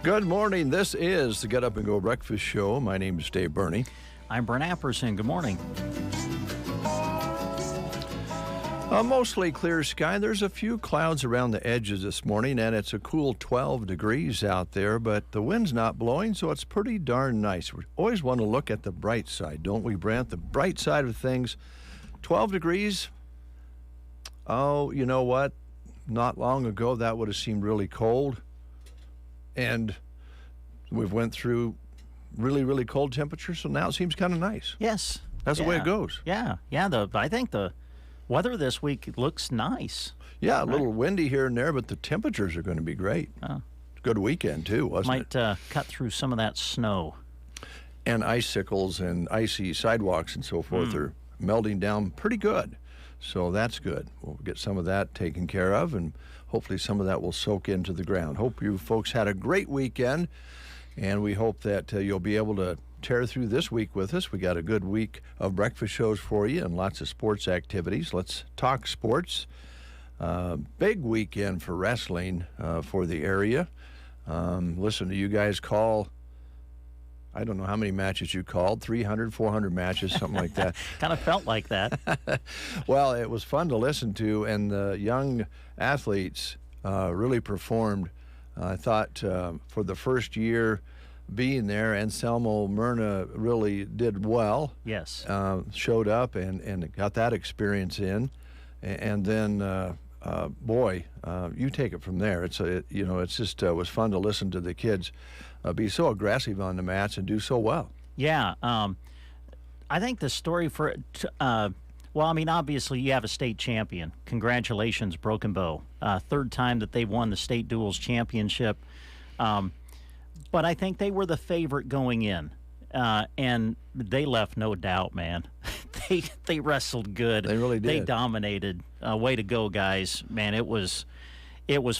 Good morning. This is the Get Up and Go Breakfast Show. My name is Dave Burney. I'm Brent Apperson. Good morning. Mostly clear sky. There's a few clouds around the edges this morning, and it's a cool 12 degrees out there, but the wind's not blowing, so it's pretty darn nice. We always want to look at the bright side, don't we, Brent? The bright side of things. 12 degrees. Oh, you know what? Not long ago, that would have seemed really cold. And we've went through really, really cold temperatures, so now it seems kind of nice. Yes. That's the way it goes. Yeah. I think the weather this week looks nice. Yeah, a little windy here and there, but the temperatures are going to be great. It's a good weekend, too, wasn't it? Might cut through some of that snow. And icicles and icy sidewalks and so forth are melting down pretty good. So that's good. We'll get some of that taken care of, and hopefully some of that will soak into the ground. Hope you folks had a great weekend, and we hope that you'll be able to tear through this week with us. We got a good week of breakfast shows for you and lots of sports activities. Let's talk sports. Big weekend for wrestling for the area. Listen to you guys call. I don't know how many matches you called, 300, 400 matches, something like that. Kind of felt like that. Well, it was fun to listen to, and the young athletes really performed. I thought for the first year being there, Anselmo Myrna really did well. Yes. Showed up and got that experience in. And then, you take it from there. It's just was fun to listen to the kids be so aggressive on the mats and do so well. Yeah. I think the story for obviously you have a state champion. Congratulations, Broken Bow. Third time that they won the state duels championship. But I think they were the favorite going in. And they left no doubt, man. They wrestled good. They really did. They dominated. Way to go, guys. Man, it was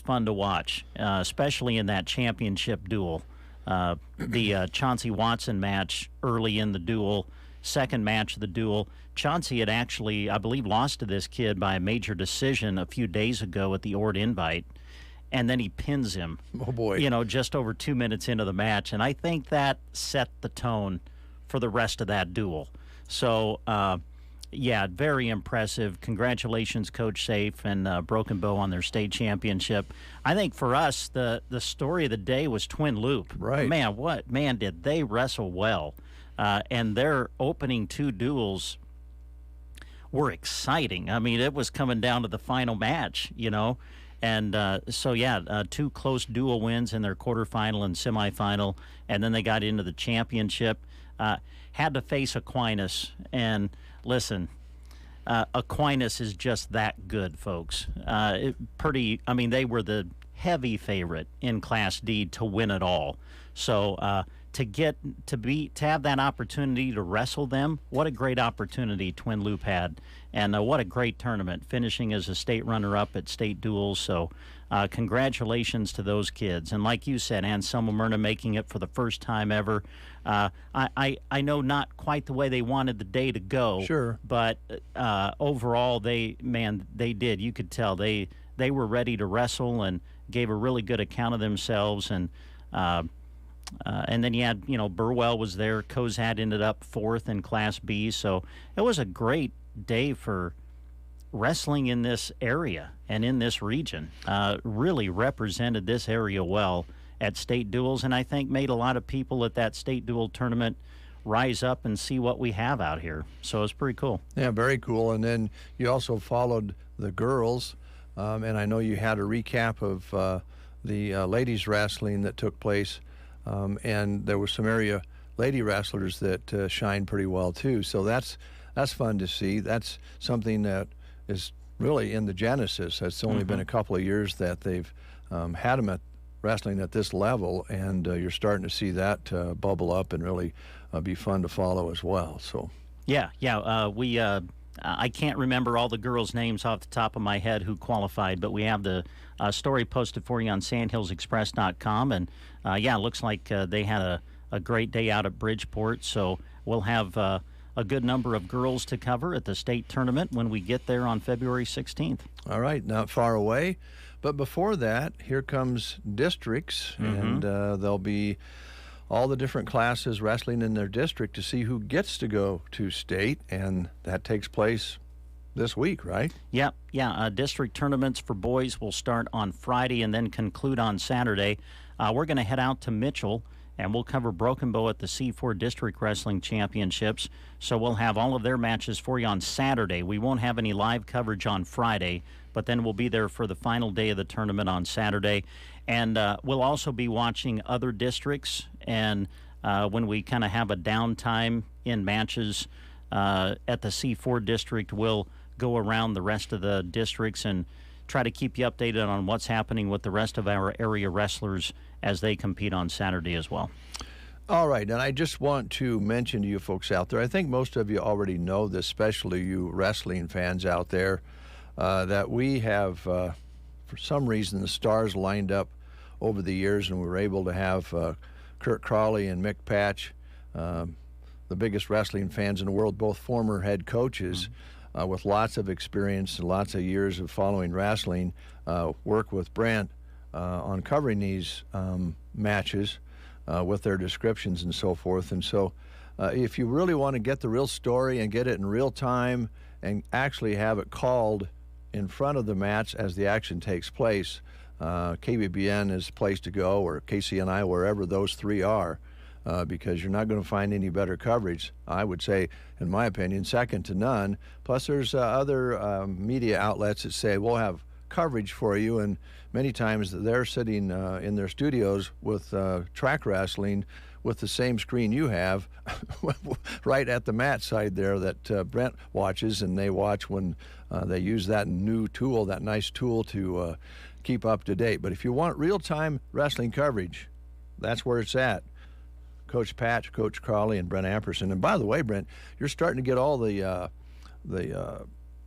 fun to watch, especially in that championship duel. The Chauncey Watson match early in the duel, second match of the duel. Chauncey had actually, I believe, lost to this kid by a major decision a few days ago at the Ord Invite, and then he pins him. Oh, boy. Just over 2 minutes into the match, and I think that set the tone for the rest of that duel. So, very impressive. Congratulations, Coach Safe and Broken Bow on their state championship. I think for us, the story of the day was Twin Loop. Right. Man, did they wrestle well. And their opening two duels were exciting. I mean, it was coming down to the final match, And two close dual wins in their quarterfinal and semifinal, and then they got into the championship. Had to face Aquinas, and listen, Aquinas is just that good, folks. They were the heavy favorite in Class D to win it all. So to have that opportunity to wrestle them, what a great opportunity Twin Loop had, and what a great tournament, finishing as a state runner-up at state duels. So congratulations to those kids. And like you said, Anselmo Myrna making it for the first time ever. I know not quite the way they wanted the day to go. Sure. But overall, they did. You could tell they were ready to wrestle and gave a really good account of themselves. And then you had, Burwell was there. Cozad ended up fourth in Class B. So it was a great day for wrestling in this area and in this region. Really represented this area well at state duels, and I think made a lot of people at that state duel tournament rise up and see what we have out here. So it's pretty cool. Yeah, very cool. And then you also followed the girls, and I know you had a recap of the ladies wrestling that took place. And there were some area lady wrestlers that shined pretty well too. So that's fun to see. That's something that is really in the genesis. It's only been a couple of years that they've had them at wrestling at this level, and you're starting to see that bubble up and really be fun to follow as well. So we. I can't remember all the girls' names off the top of my head who qualified, but we have the story posted for you on sandhillsexpress.com. And, it looks like they had a great day out at Bridgeport. So we'll have a good number of girls to cover at the state tournament when we get there on February 16th. All right, not far away. But before that, here comes districts, and there'll be all the different classes wrestling in their district to see who gets to go to state, and that takes place this week, right? Yeah. District tournaments for boys will start on Friday and then conclude on Saturday. We're going to head out to Mitchell, and we'll cover Broken Bow at the C4 District Wrestling Championships. So we'll have all of their matches for you on Saturday. We won't have any live coverage on Friday, but then we'll be there for the final day of the tournament on Saturday. And we'll also be watching other districts, and when we kind of have a downtime in matches at the C4 district, we'll go around the rest of the districts and try to keep you updated on what's happening with the rest of our area wrestlers as they compete on Saturday as well. All right, and I just want to mention to you folks out there, I think most of you already know this, especially you wrestling fans out there, that we have, for some reason, the stars lined up over the years, and we were able to have Kurt Crawley and Mick Patch, the biggest wrestling fans in the world, both former head coaches, with lots of experience and lots of years of following wrestling, work with Brent on covering these matches with their descriptions and so forth. And so if you really want to get the real story and get it in real time and actually have it called in front of the match as the action takes place, KBBN is the place to go, or KCNI, wherever those three are. Because you're not going to find any better coverage, I would say, in my opinion, second to none. Plus, there's other media outlets that say, we'll have coverage for you, and many times they're sitting in their studios with track wrestling with the same screen you have right at the mat side there that Brent watches, and they watch when they use that new tool, that nice tool to keep up to date. But if you want real-time wrestling coverage, that's where it's at. Coach Patch, Coach Crawley, and Brent Amperson. And by the way, Brent, you're starting to get all the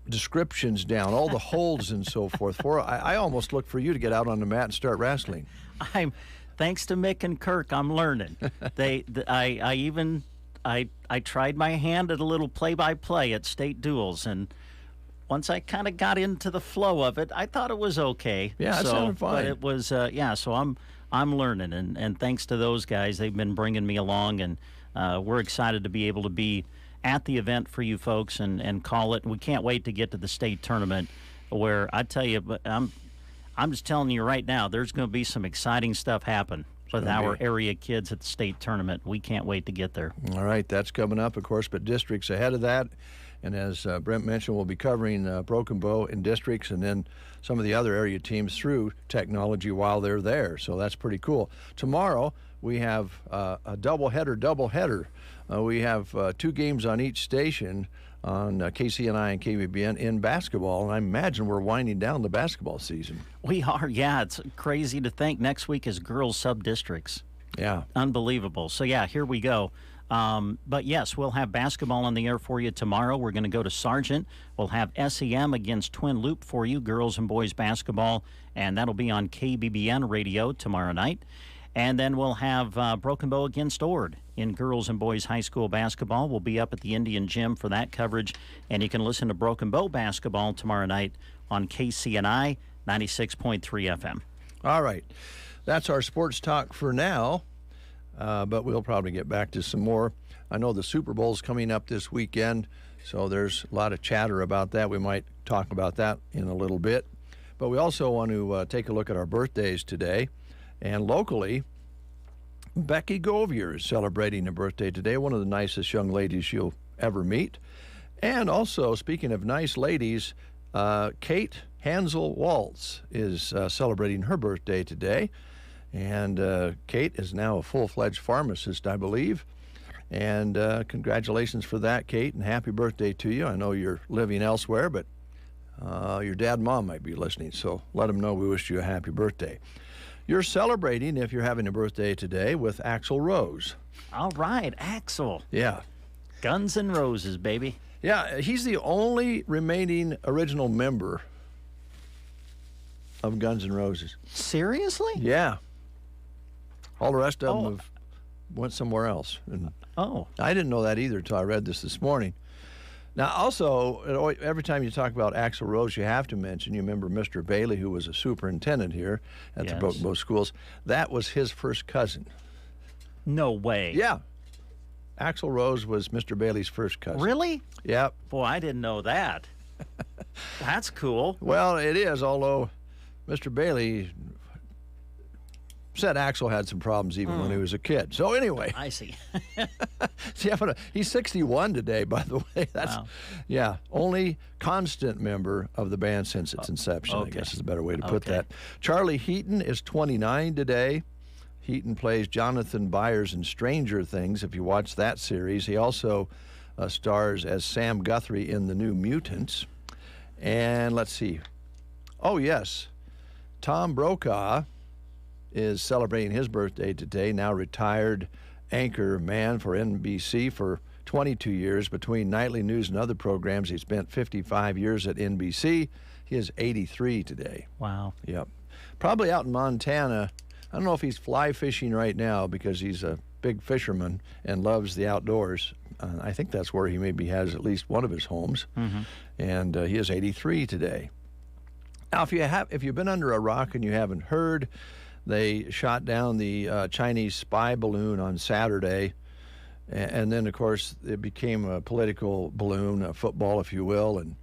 descriptions down, all the holds and so forth. I almost look for you to get out on the mat and start wrestling. Thanks to Mick and Kirk, I'm learning. I tried my hand at a little play-by-play at state duels, and once I kind of got into the flow of it, I thought it was okay. Yeah, it sounded fine. But it was, so I'm learning, and thanks to those guys, they've been bringing me along, and we're excited to be able to be at the event for you folks and call it. We can't wait to get to the state tournament, where I tell you, I'm just telling you right now, there's going to be some exciting stuff happen with our area kids at the state tournament. We can't wait to get there. All right, that's coming up, of course, but districts ahead of that. And as Brent mentioned, we'll be covering Broken Bow in districts and then some of the other area teams through technology while they're there. So that's pretty cool. Tomorrow, we have a doubleheader. We have 2 games on each station on KCNI and KBBN in basketball. And I imagine we're winding down the basketball season. We are, yeah. It's crazy to think next week is girls sub-districts. Yeah. Unbelievable. So, yeah, here we go. But yes, we'll have basketball on the air for you tomorrow. We're going to go to Sargent. We'll have SEM against Twin Loop for you, girls and boys basketball, and that'll be on KBBN radio tomorrow night. And then we'll have Broken Bow against Ord in girls and boys high school basketball. We'll be up at the Indian Gym for that coverage, and you can listen to Broken Bow basketball tomorrow night on KCNI 96.3 FM. All right. That's our sports talk for now. But we'll probably get back to some more. I know the Super Bowl's coming up this weekend, so there's a lot of chatter about that. We might talk about that in a little bit. But we also want to take a look at our birthdays today. And locally, Becky Govier is celebrating a birthday today, one of the nicest young ladies you'll ever meet. And also, speaking of nice ladies, Kate Hansel Waltz is celebrating her birthday today. And Kate is now a full-fledged pharmacist, I believe. And congratulations for that, Kate, and happy birthday to you. I know you're living elsewhere, but your dad and mom might be listening, so let them know we wish you a happy birthday. You're celebrating, if you're having a birthday today, with Axl Rose. All right, Axl. Yeah. Guns N' Roses, baby. Yeah, he's the only remaining original member of Guns N' Roses. Seriously? Yeah. All the rest of them have went somewhere else. And I didn't know that either until I read this morning. Now, also, every time you talk about Axl Rose, you have to mention, you remember Mr. Bailey, who was a superintendent here at the Broken Bow Schools. That was his first cousin. No way. Yeah. Axl Rose was Mr. Bailey's first cousin. Really? Yep. Boy, I didn't know that. That's cool. Well, it is, although Mr. Bailey said Axl had some problems even when he was a kid. So anyway. I see. He's 61 today, by the way. That's Wow. Yeah, only constant member of the band since its inception, I guess is a better way to put that. Charlie Heaton is 29 today. Heaton plays Jonathan Byers in Stranger Things, if you watch that series. He also stars as Sam Guthrie in The New Mutants. And let's see. Oh, yes. Tom Brokaw is celebrating his birthday today, now retired anchor man for NBC for 22 years. Between nightly news and other programs, he spent 55 years at NBC. He is 83 today. Wow. Yep. Probably out in Montana. I don't know if he's fly fishing right now because he's a big fisherman and loves the outdoors. I think that's where he maybe has at least one of his homes. And he is 83 today. Now, if you've been under a rock and you haven't heard, they shot down the Chinese spy balloon on Saturday, and then, of course, it became a political balloon, a football, if you will, and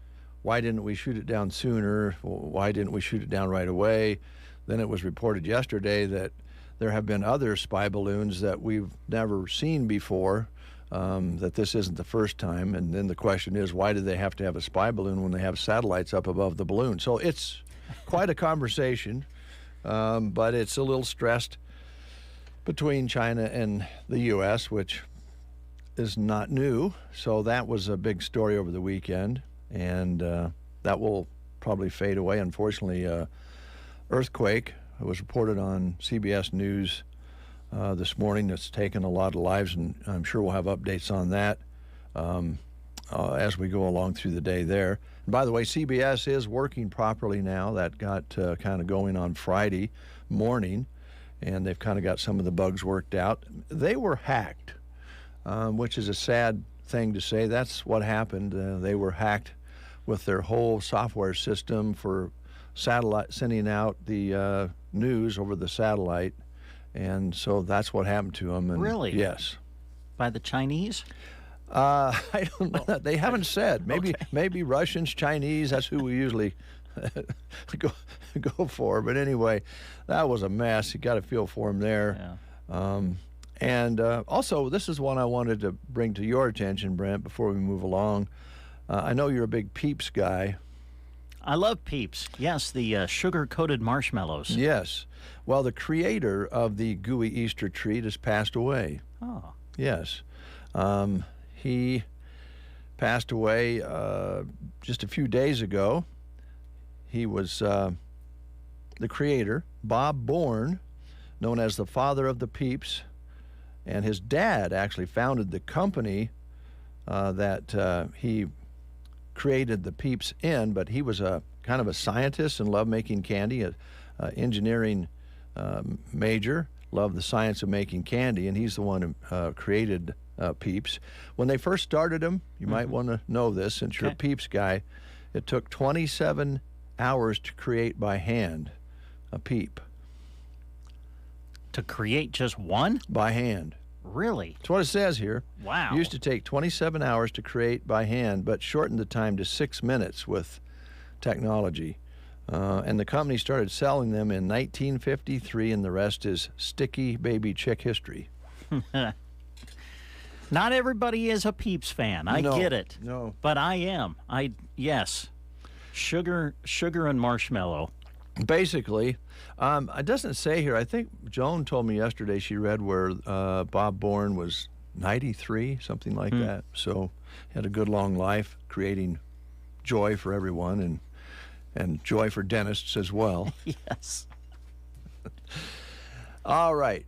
why didn't we shoot it down sooner? Why didn't we shoot it down right away? Then it was reported yesterday that there have been other spy balloons that we've never seen before, that this isn't the first time, and then the question is, why do they have to have a spy balloon when they have satellites up above the balloon? So it's quite a conversation. But it's a little stressed between China and the U.S., which is not new. So that was a big story over the weekend, and that will probably fade away. Unfortunately, earthquake was reported on CBS News this morning. That's taken a lot of lives, and I'm sure we'll have updates on that as we go along through the day there. And by the way, CBS is working properly now. That got kind of going on Friday morning, and they've kind of got some of the bugs worked out. They were hacked, which is a sad thing to say. That's what happened. They were hacked with their whole software system for satellite, sending out the news over the satellite, and so that's what happened to them. And Really? Yes. By the Chinese? I don't know. They haven't said. Maybe Russians, Chinese. That's who we usually go for. But anyway, that was a mess. You got to feel for them there. Yeah. And also, this is one I wanted to bring to your attention, Brent, before we move along. I know you're a big Peeps guy. I love Peeps. Yes, the sugar-coated marshmallows. Yes. Well, the creator of the gooey Easter treat has passed away. Oh. Yes. He passed away just a few days ago. He was the creator, Bob Bourne, known as the father of the Peeps, and his dad actually founded the company that he created the Peeps in, but he was a kind of a scientist and loved making candy, an engineering major, loved the science of making candy, and he's the one who created Peeps. When they first started them, you might want to know this since you're a Peeps guy, it took 27 hours to create by hand a Peep. To create just one? By hand. Really? That's what it says here. Wow. It used to take 27 hours to create by hand, but shortened the time to 6 minutes with technology. And the company started selling them in 1953, and the rest is sticky baby chick history. Not everybody is a Peeps fan. I get it. No. But I am. Yes. Sugar and marshmallow. Basically, it doesn't say here. I think Joan told me yesterday she read where Bob Bourne was 93, something like that. So he had a good long life, creating joy for everyone and joy for dentists as well. Yes. All right.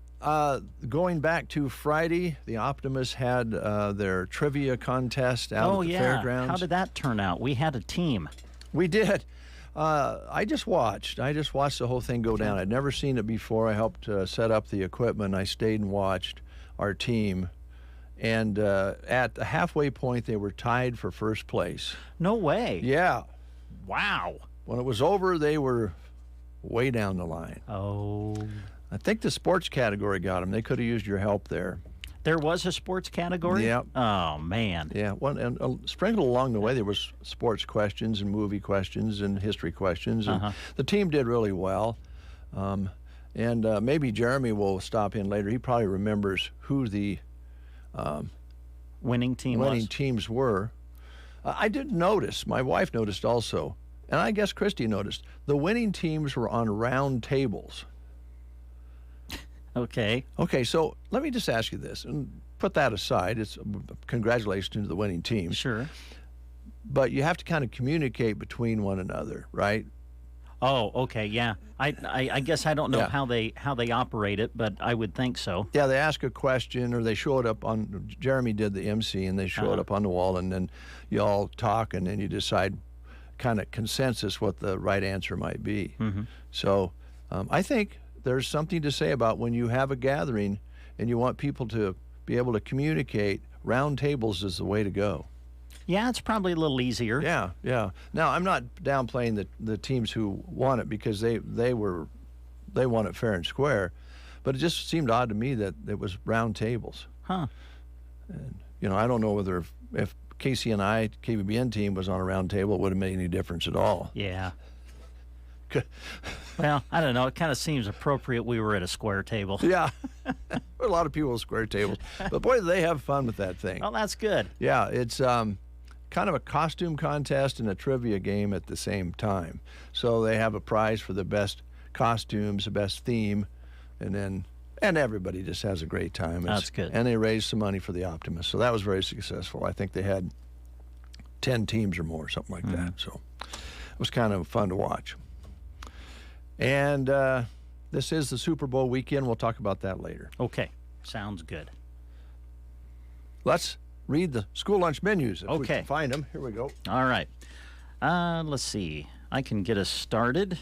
Going back to Friday, the Optimists had their trivia contest out at the fairgrounds. How did that turn out? We had a team. We did. I just watched. The whole thing go down. I'd never seen it before. I helped set up the equipment. I stayed and watched our team, And at the halfway point, they were tied for first place. No way. Yeah. Wow. When it was over, they were way down the line. Oh. I think the sports category got them. They could have used your help there. There was a sports category? Yep. Oh, man. Yeah. Well, and sprinkled along the way, there was sports questions and movie questions and history questions. And the team did really well. And maybe Jeremy will stop in later. He probably remembers who the Winning team winning was? teams were. I did notice, my wife noticed also, and I guess Christy noticed, the winning teams were on round tables. Okay. Okay, so let me just ask you this, and put that aside. It's congratulations to the winning team. Sure. But you have to kind of communicate between one another, right? Oh, okay, yeah. I guess I don't know Yeah. how they operate it, but I would think so. Yeah, they ask a question, or they show it up on. Jeremy did the MC, and they show it up on the wall, and then you all talk, and then you decide, kind of consensus, what the right answer might be. So, I think there's something to say about when you have a gathering, and you want people to be able to communicate. Round tables is the way to go. Yeah, it's probably a little easier. Yeah, yeah. Now, I'm not downplaying the teams who won it, because they won it fair and square, but it just seemed odd to me that it was round tables. Huh. And, I don't know whether if Casey and I, KBBN team, was on a round table, it would have made any difference at all. Yeah. Well, I don't know. It kind of seems appropriate we were at a square table. Yeah. There were a lot of people at square tables, but boy, do they have fun with that thing. Well, that's good. Yeah, it's kind of a costume contest and a trivia game at the same time. So they have a prize for the best costumes, the best theme, and everybody just has a great time. That's good. And they raised some money for the Optimist. So that was very successful. I think they had 10 teams or more, something like that. So it was kind of fun to watch. And this is the Super Bowl weekend. We'll talk about that later. Okay. Sounds good. Let's read the school lunch menus if we Okay. can find them. Here we go. All right. Let's see. I can get us started.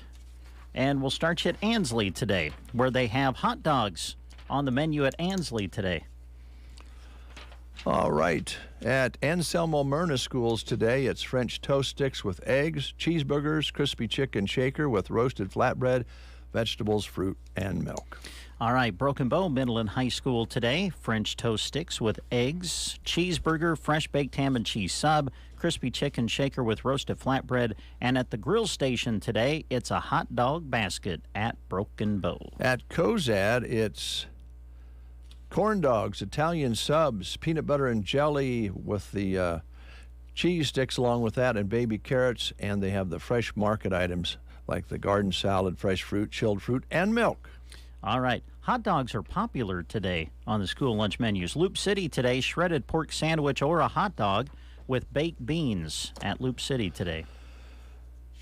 And we'll start you at Ansley today, where they have hot dogs on the menu at Ansley today. All right. At Anselmo Myrna Schools today, it's French toast sticks with eggs, cheeseburgers, crispy chicken shaker with roasted flatbread, vegetables, fruit, and milk. All right, Broken Bow Middle and High School today, French toast sticks with eggs, cheeseburger, fresh baked ham and cheese sub, crispy chicken shaker with roasted flatbread, and at the grill station today, it's a hot dog basket at Broken Bow. At Cozad, it's corn dogs, Italian subs, peanut butter and jelly with the cheese sticks along with that, and baby carrots, and they have the fresh market items like the garden salad, fresh fruit, chilled fruit, and milk. All right. Hot dogs are popular today on the school lunch menus. Loop City today, shredded pork sandwich or a hot dog with baked beans at Loop City today.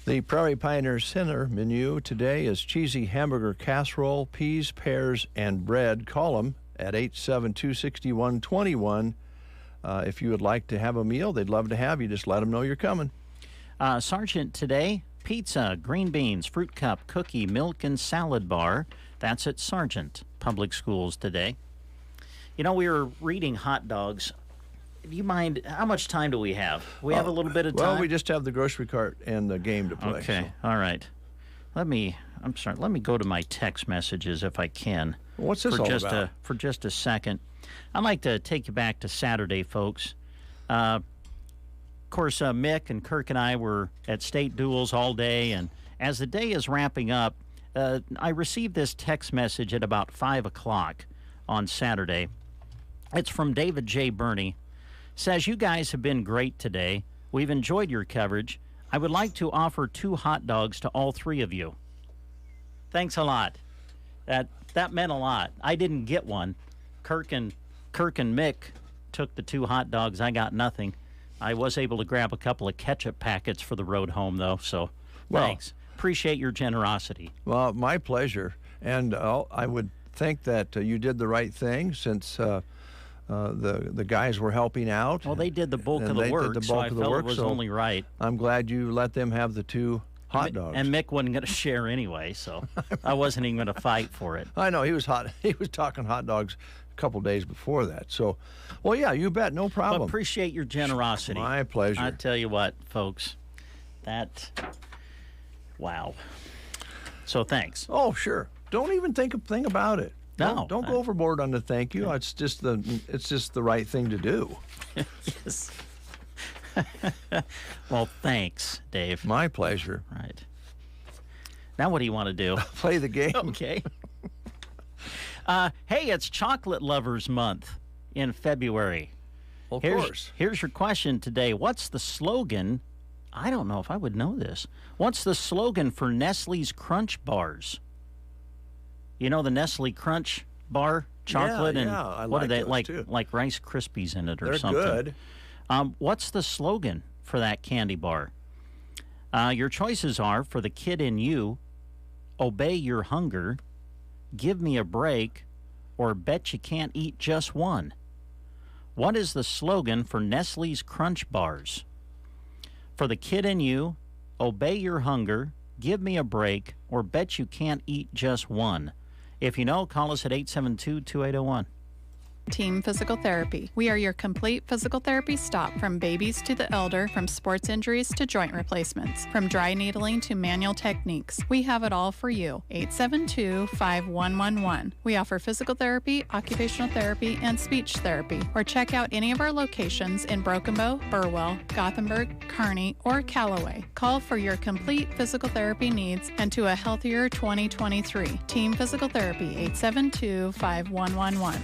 The Prairie Pioneer Center menu today is cheesy hamburger casserole, peas, pears, and bread. Call them at 872-6121. If you would like to have a meal, they'd love to have you. Just let them know you're coming. Sargent today, pizza, green beans, fruit cup, cookie, milk, and salad bar. That's at Sargent Public Schools today. We were reading hot dogs. Do you mind, how much time do we have? We have a little bit of time? Well, we just have the grocery cart and the game to play. Okay, all right. Let me go to my text messages if I can. What's this all about? For just a second. I'd like to take you back to Saturday, folks. Of course, Mick and Kirk and I were at state duels all day, and as the day is wrapping up, I received this text message at about 5 o'clock on Saturday. It's from David J. Burney. Says, you guys have been great today. We've enjoyed your coverage. I would like to offer 2 hot dogs to all 3 of you. Thanks a lot. That meant a lot. I didn't get one. Kirk and Mick took the 2 hot dogs. I got nothing. I was able to grab a couple of ketchup packets for the road home, though, so thanks. Appreciate your generosity. Well, my pleasure. And I would think that you did the right thing, since the guys were helping out. Well, they did the bulk of the work, so I felt it was only right. I'm glad you let them have the 2 hot dogs. And Mick wasn't going to share anyway, so I wasn't even going to fight for it. I know, he was hot. He was talking hot dogs a couple days before that. So, well, yeah, you bet, no But problem. appreciate your generosity. My pleasure. I tell you what, folks, wow. So thanks. Oh, sure. Don't even think about it. No, Don't go overboard on the thank you. It's just the right thing to do. Yes. Well, thanks, Dave. My pleasure. Right. Now what do you want to do? Play the game. Okay. Hey, it's Chocolate Lovers Month in February. Of course. Here's your question today. What's the slogan? I don't know if I would know this. What's the slogan for Nestle's Crunch Bars? You know the Nestle Crunch bar chocolate, and I what like are they those too. like Rice Krispies in it or They're something? good. What's the slogan for that candy bar? Your choices are for the kid in you, obey your hunger, give me a break, or bet you can't eat just one. What is the slogan for Nestle's Crunch Bars? For the kid in you, obey your hunger, give me a break, or bet you can't eat just one. If you know, call us at 872-2801. Team Physical Therapy. We are your complete physical therapy stop from babies to the elder, from sports injuries to joint replacements, from dry needling to manual techniques. We have it all for you. 872-5111. We offer physical therapy, occupational therapy, and speech therapy. Or check out any of our locations in Broken Bow, Burwell, Gothenburg, Kearney, or Callaway. Call for your complete physical therapy needs and to a healthier 2023. Team Physical Therapy, 872-5111.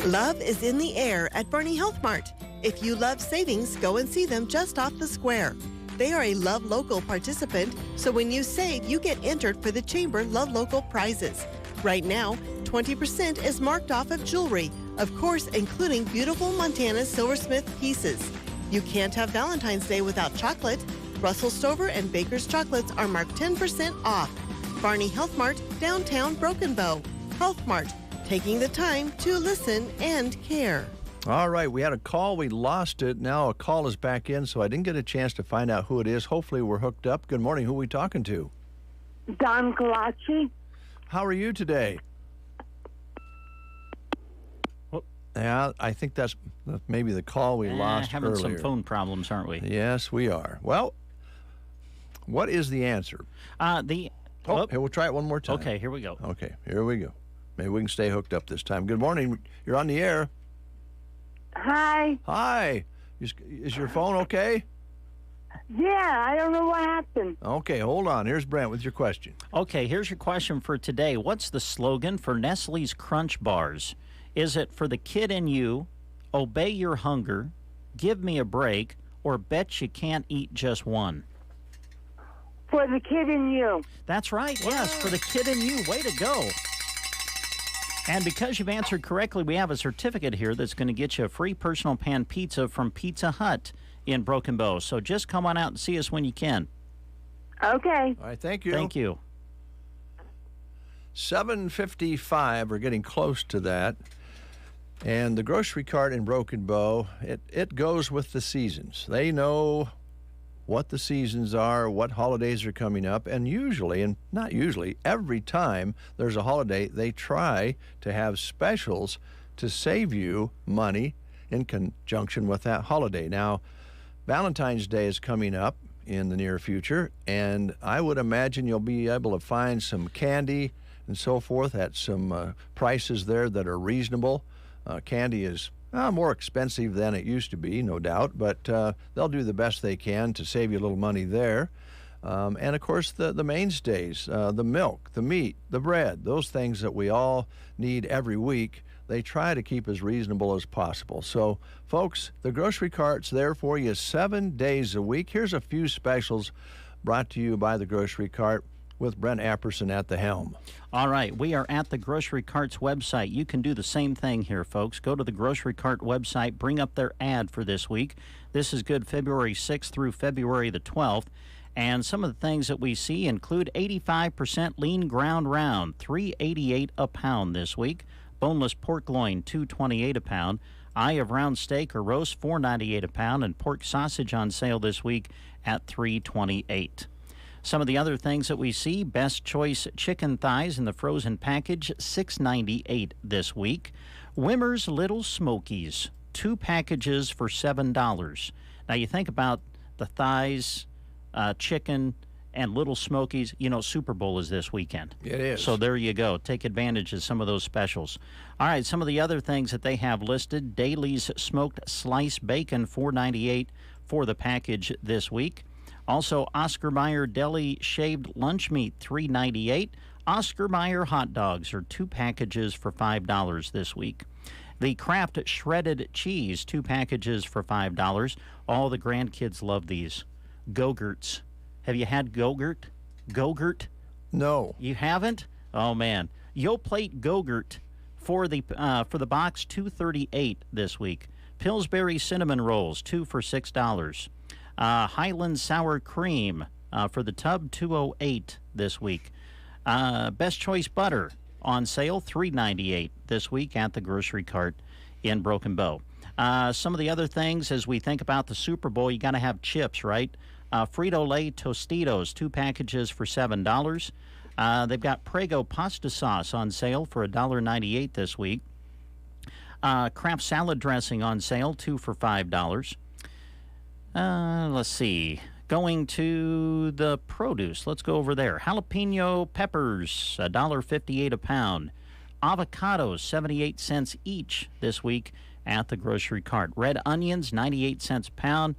Love is in the air at Barney Health Mart. If you love savings, go and see them just off the square. They are a Love Local participant, so when you save, you get entered for the Chamber Love Local prizes. Right now, 20% is marked off of jewelry, of course, including beautiful Montana silversmith pieces. You can't have Valentine's Day without chocolate. Russell Stover and Baker's chocolates are marked 10% off. Barney Health Mart, downtown Broken Bow. Health Mart, taking the time to listen and care. All right, we had a call. We lost it. Now a call is back in, so I didn't get a chance to find out who it is. Hopefully we're hooked up. Good morning. Who are we talking to? Don Galacci. How are you today? Yeah, I think that's maybe the call we lost having earlier. some phone problems, aren't we? Yes, we are. Well, what is the answer? Here, we'll try it one more time. Okay, here we go. Okay, here we go. Maybe we can stay hooked up this time. Good morning. You're on the air. Hi. Hi. Is your phone okay? Yeah, I don't know what happened. Okay, hold on. Here's Brent with your question. Okay, here's your question for today. What's the slogan for Nestle's Crunch Bars? Is it for the kid in you, obey your hunger, give me a break, or bet you can't eat just one? For the kid in you. That's right, yes, for the kid in you. Way to go. And because you've answered correctly, we have a certificate here that's going to get you a free personal pan pizza from Pizza Hut in Broken Bow. So just come on out and see us when you can. Okay. All right, thank you. Thank you. 7:55, we're getting close to that. And the grocery cart in Broken Bow, it goes with the seasons. They know what the seasons are, what holidays are coming up, and usually, and not usually, every time there's a holiday, they try to have specials to save you money in conjunction with that holiday. Now, Valentine's Day is coming up in the near future, and I would imagine you'll be able to find some candy and so forth at some prices there that are reasonable. Candy is more expensive than it used to be, no doubt, but they'll do the best they can to save you a little money there. And, of course, the mainstays, the milk, the meat, the bread, those things that we all need every week, they try to keep as reasonable as possible. So, folks, the grocery cart's there for you 7 days a week. Here's a few specials brought to you by the grocery cart with Brent Apperson at the helm. All right, we are at the Grocery Cart's website. You can do the same thing here, folks. Go to the Grocery Cart website, bring up their ad for this week. This is good February 6th through February the 12th. And some of the things that we see include 85% lean ground round, $3.88 a pound this week. Boneless pork loin, $2.28 a pound. Eye of round steak or roast, $4.98 a pound. And pork sausage on sale this week at $3.28. Some of the other things that we see, Best Choice chicken thighs in the frozen package, $6.98 this week. Wimmer's Little Smokies, 2 packages for $7. Now you think about the thighs, chicken, and Little Smokies. You know, Super Bowl is this weekend. It is. So there you go. Take advantage of some of those specials. All right, some of the other things that they have listed, Daly's Smoked Slice Bacon, $4.98 for the package this week. Also, Oscar Mayer Deli Shaved Lunch Meat, $3.98. Oscar Mayer Hot Dogs are 2 packages for $5 this week. The Kraft Shredded Cheese, 2 packages for $5. All the grandkids love these. Go-Gurts. Have you had Go-Gurt? Go-Gurt? No. You haven't? Oh, man. Yoplait Go-Gurt for the box, $2.38 this week. Pillsbury Cinnamon Rolls, 2 for $6. Highland Sour Cream for the tub, $2.08 this week. Best Choice Butter on sale, $3.98 this week at the grocery cart in Broken Bow. Some of the other things, as we think about the Super Bowl, you got to have chips, right? Frito-Lay Tostitos, 2 packages for $7. They've got Prego pasta sauce on sale for $1.98 this week. Kraft salad dressing on sale, 2 for $5. Let's see. Going to the produce, let's go over there. Jalapeno peppers, $1.58 a pound. Avocados, 78 cents each this week at the grocery cart. Red onions, 98 cents a pound.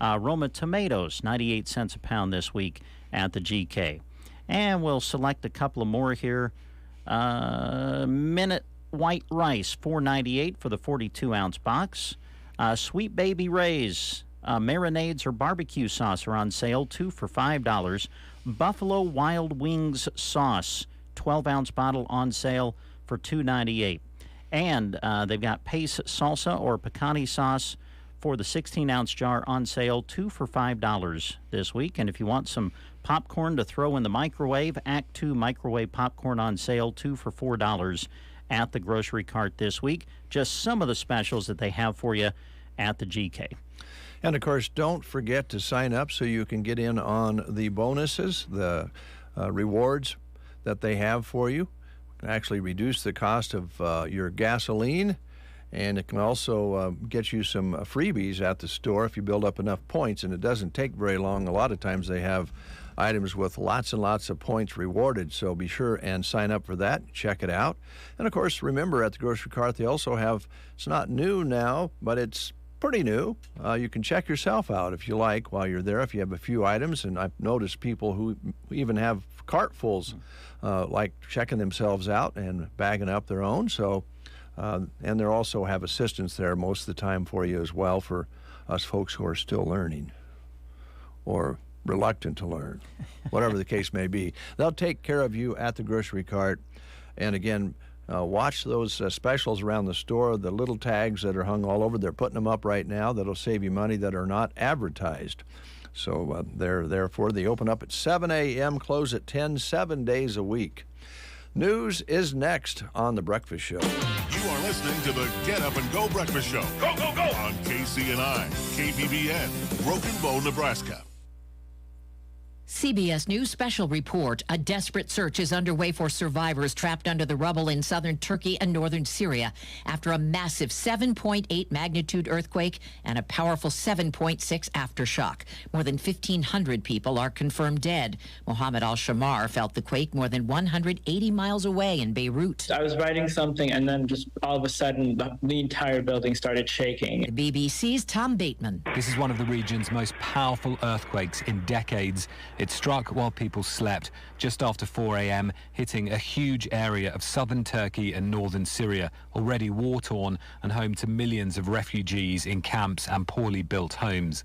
Roma tomatoes, 98 cents a pound this week at the GK. And we'll select a couple of more here. Minute white rice, $4.98 for the 42-ounce box. Sweet Baby Ray's marinades or barbecue sauce are on sale, 2 for $5. Buffalo Wild Wings sauce, 12-ounce bottle on sale for $2.98. And they've got Pace salsa or picante sauce for the 16-ounce jar on sale, 2 for $5 this week. And if you want some popcorn to throw in the microwave, Act 2 microwave popcorn on sale, 2 for $4 at the grocery cart this week. Just some of the specials that they have for you at the GK. And, of course, don't forget to sign up so you can get in on the bonuses, the rewards that they have for you. It can actually reduce the cost of your gasoline, and it can also get you some freebies at the store if you build up enough points, and it doesn't take very long. A lot of times they have items with lots and lots of points rewarded, so be sure and sign up for that. Check it out. And, of course, remember at the grocery cart they also have, it's not new now, but it's pretty new. You can check yourself out if you like while you're there if you have a few items, and I've noticed people who even have cartfuls like checking themselves out and bagging up their own. So and they also have assistance there most of the time for you as well, for us folks who are still learning or reluctant to learn, whatever the case may be. They'll take care of you at the grocery cart. And again, watch those specials around the store, the little tags that are hung all over. They're putting them up right now that'll save you money that are not advertised. So therefore, they open up at 7 a.m., close at 10, 7 days a week. News is next on The Breakfast Show. You are listening to the Get Up and Go Breakfast Show. Go, go, go! On KCNI, KBBN, Broken Bow, Nebraska. CBS News special report. A desperate search is underway for survivors trapped under the rubble in southern Turkey and northern Syria after a massive 7.8 magnitude earthquake and a powerful 7.6 aftershock. More than 1,500 people are confirmed dead. Mohammed Al-Shamar felt the quake more than 180 miles away in Beirut. I was writing something and then just all of a sudden the entire building started shaking. The BBC's Tom Bateman. This is one of the region's most powerful earthquakes in decades. It struck while people slept just after 4 a.m., hitting a huge area of southern Turkey and northern Syria, already war-torn and home to millions of refugees in camps and poorly built homes.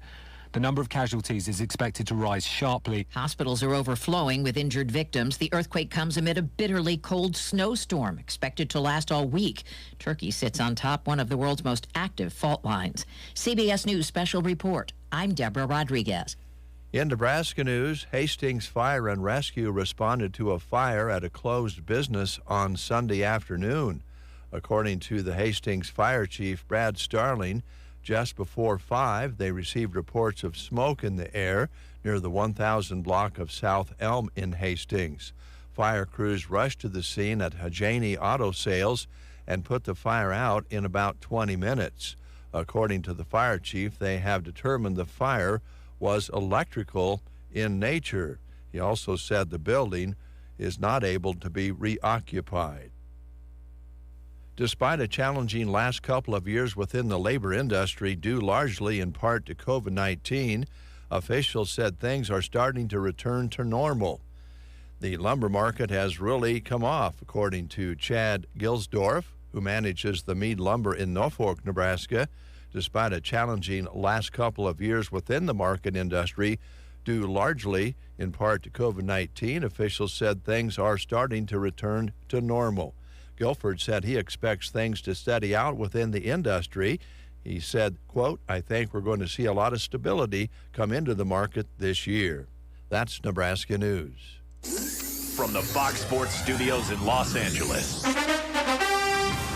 The number of casualties is expected to rise sharply. Hospitals are overflowing with injured victims. The earthquake comes amid a bitterly cold snowstorm expected to last all week. Turkey sits on top one of the world's most active fault lines. CBS News special report. I'm Deborah Rodriguez. In Nebraska news, Hastings Fire and Rescue responded to a fire at a closed business on Sunday afternoon. According to the Hastings Fire Chief, Brad Starling, Just before 5, they received reports of smoke in the air near the 1000 block of South Elm in Hastings. Fire crews rushed to the scene at Hajani Auto Sales and put the fire out in about 20 minutes. According to the fire chief, they have determined the fire was electrical in nature. He also said the building is not able to be reoccupied. Despite a challenging last couple of years within the labor industry, due largely in part to COVID-19, officials said things are starting to return to normal. The lumber market has really come off, according to Chad Gilsdorf, who manages the Mead Lumber in Norfolk, Nebraska. Despite a challenging last couple of years within the market industry, due largely in part to COVID-19, officials said things are starting to return to normal. Guilford said he expects things to steady out within the industry. He said, quote, "I think we're going to see a lot of stability come into the market this year." That's Nebraska News. From the Fox Sports Studios in Los Angeles,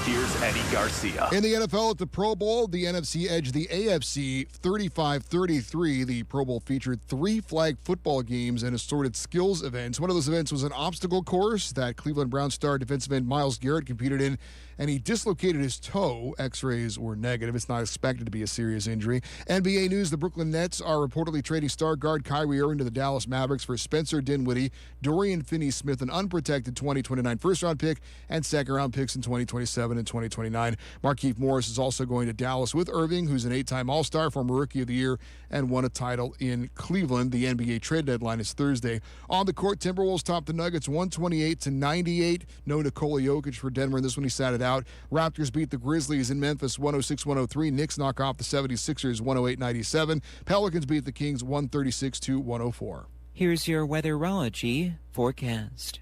here's Eddie Garcia. In the NFL at the Pro Bowl, the NFC edged the AFC 35-33. The Pro Bowl featured 3 flag football games and assorted skills events. One of those events was an obstacle course that Cleveland Browns star defensive end Myles Garrett competed in, and he dislocated his toe. X-rays were negative. It's not expected to be a serious injury. NBA news, the Brooklyn Nets are reportedly trading star guard Kyrie Irving to the Dallas Mavericks for Spencer Dinwiddie, Dorian Finney-Smith, an unprotected 2029 first-round pick, and second-round picks in 2027 and 2029. Markieff Morris is also going to Dallas with Irving, who's an 8-time All-Star, former Rookie of the Year, and won a title in Cleveland. The NBA trade deadline is Thursday. On the court, Timberwolves topped the Nuggets 128-98. No Nikola Jokic for Denver in this one. He sat it out. Raptors beat the Grizzlies in Memphis 106-103. Knicks knock off the 76ers 108-97. Pelicans beat the Kings 136-104. Here's your weatherology forecast.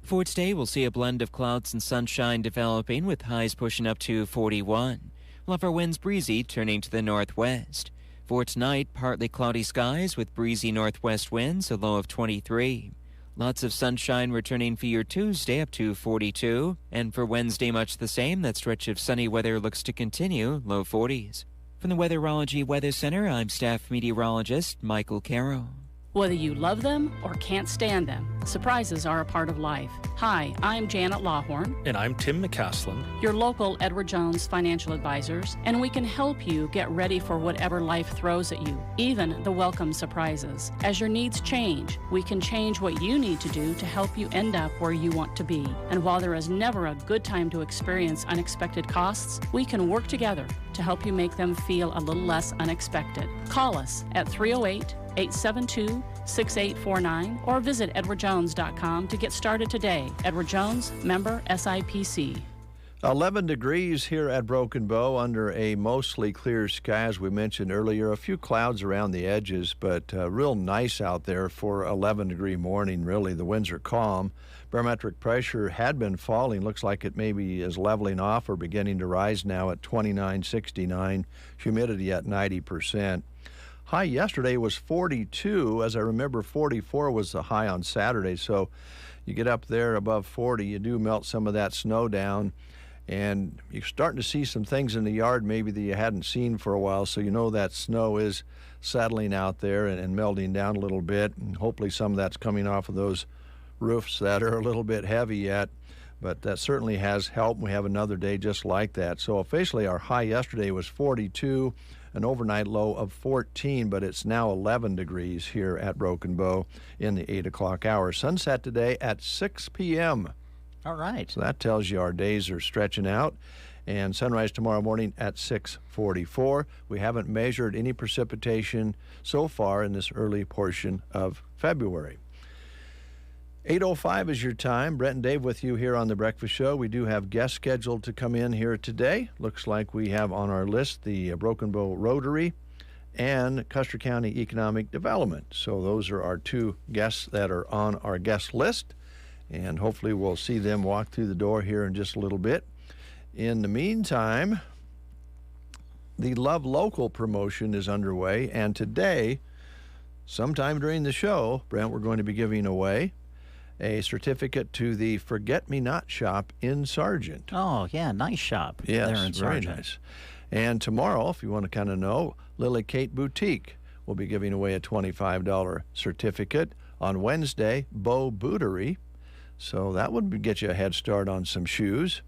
For today, we'll see a blend of clouds and sunshine developing with highs pushing up to 41. We'll have our winds breezy turning to the northwest. For tonight, partly cloudy skies with breezy northwest winds, a low of 23. Lots of sunshine returning for your Tuesday up to 42. And for Wednesday, much the same. That stretch of sunny weather looks to continue, low 40s. From the Weatherology Weather Center, I'm staff meteorologist Michael Caro. Whether you love them or can't stand them, surprises are a part of life. Hi, I'm Janet Lawhorn. And I'm Tim McCaslin. Your local Edward Jones financial advisors, and we can help you get ready for whatever life throws at you, even the welcome surprises. As your needs change, we can change what you need to do to help you end up where you want to be. And while there is never a good time to experience unexpected costs, we can work together to help you make them feel a little less unexpected. Call us at 308-872-6849 or visit edwardjones.com to get started today. Edward Jones, member SIPC. 11 degrees here at Broken Bow under a mostly clear sky, as we mentioned earlier. A few clouds around the edges, but real nice out there for 11-degree morning, really. The winds are calm. Barometric pressure had been falling. Looks like it maybe is leveling off or beginning to rise now at 29.69. Humidity at 90%. High yesterday was 42. As I remember, 44 was the high on Saturday. So you get up there above 40, you do melt some of that snow down. And you're starting to see some things in the yard maybe that you hadn't seen for a while. So you know that snow is settling out there and melting down a little bit. And hopefully some of that's coming off of those roofs that are a little bit heavy yet. But that certainly has helped. We have another day just like that. So officially our high yesterday was 42, an overnight low of 14, but it's now 11 degrees here at Broken Bow in the 8 o'clock hour. Sunset today at 6 p.m. All right. So that tells you our days are stretching out. And sunrise tomorrow morning at 6:44. We haven't measured any precipitation so far in this early portion of February. 8:05 is your time. Brent and Dave with you here on The Breakfast Show. We do have guests scheduled to come in here today. Looks like we have on our list the Broken Bow Rotary and Custer County Economic Development. So those are our two guests that are on our guest list. And hopefully we'll see them walk through the door here in just a little bit. In the meantime, the Love Local promotion is underway. And today, sometime during the show, Brent, we're going to be giving away a certificate to the Forget Me Not shop in Sargent. Oh, yeah, nice shop. Yes, there in very Sargent. nice. And tomorrow, if you want to kind of know, Lily Kate Boutique will be giving away a $25 certificate. On Wednesday, Bo Bootery. So that would get you a head start on some shoes.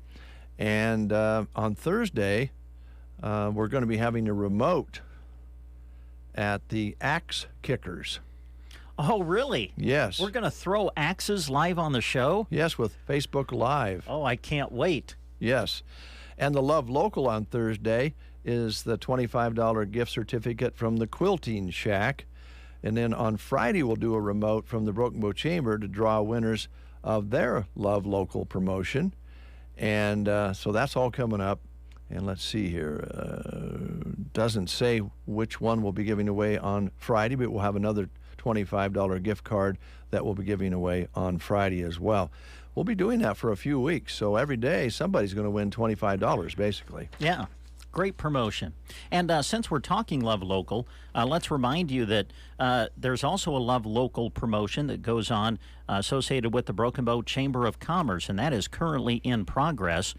And on Thursday, we're going to be having a remote at the Axe Kickers. Oh, really? Yes. We're going to throw axes live on the show? Yes, with Facebook Live. Oh, I can't wait. Yes. And the Love Local on Thursday is the $25 gift certificate from the Quilting Shack. And then on Friday, we'll do a remote from the Broken Bow Chamber to draw winners of their Love Local promotion. And so that's all coming up. And let's see here. Doesn't say which one we'll be giving away on Friday, but we'll have another $25 gift card that we'll be giving away on Friday as well. We'll be doing that for a few weeks. So every day, somebody's going to win $25, basically. Yeah. Great promotion. And since we're talking Love Local, let's remind you that there's also a Love Local promotion that goes on associated with the Broken Bow Chamber of Commerce, and that is currently in progress.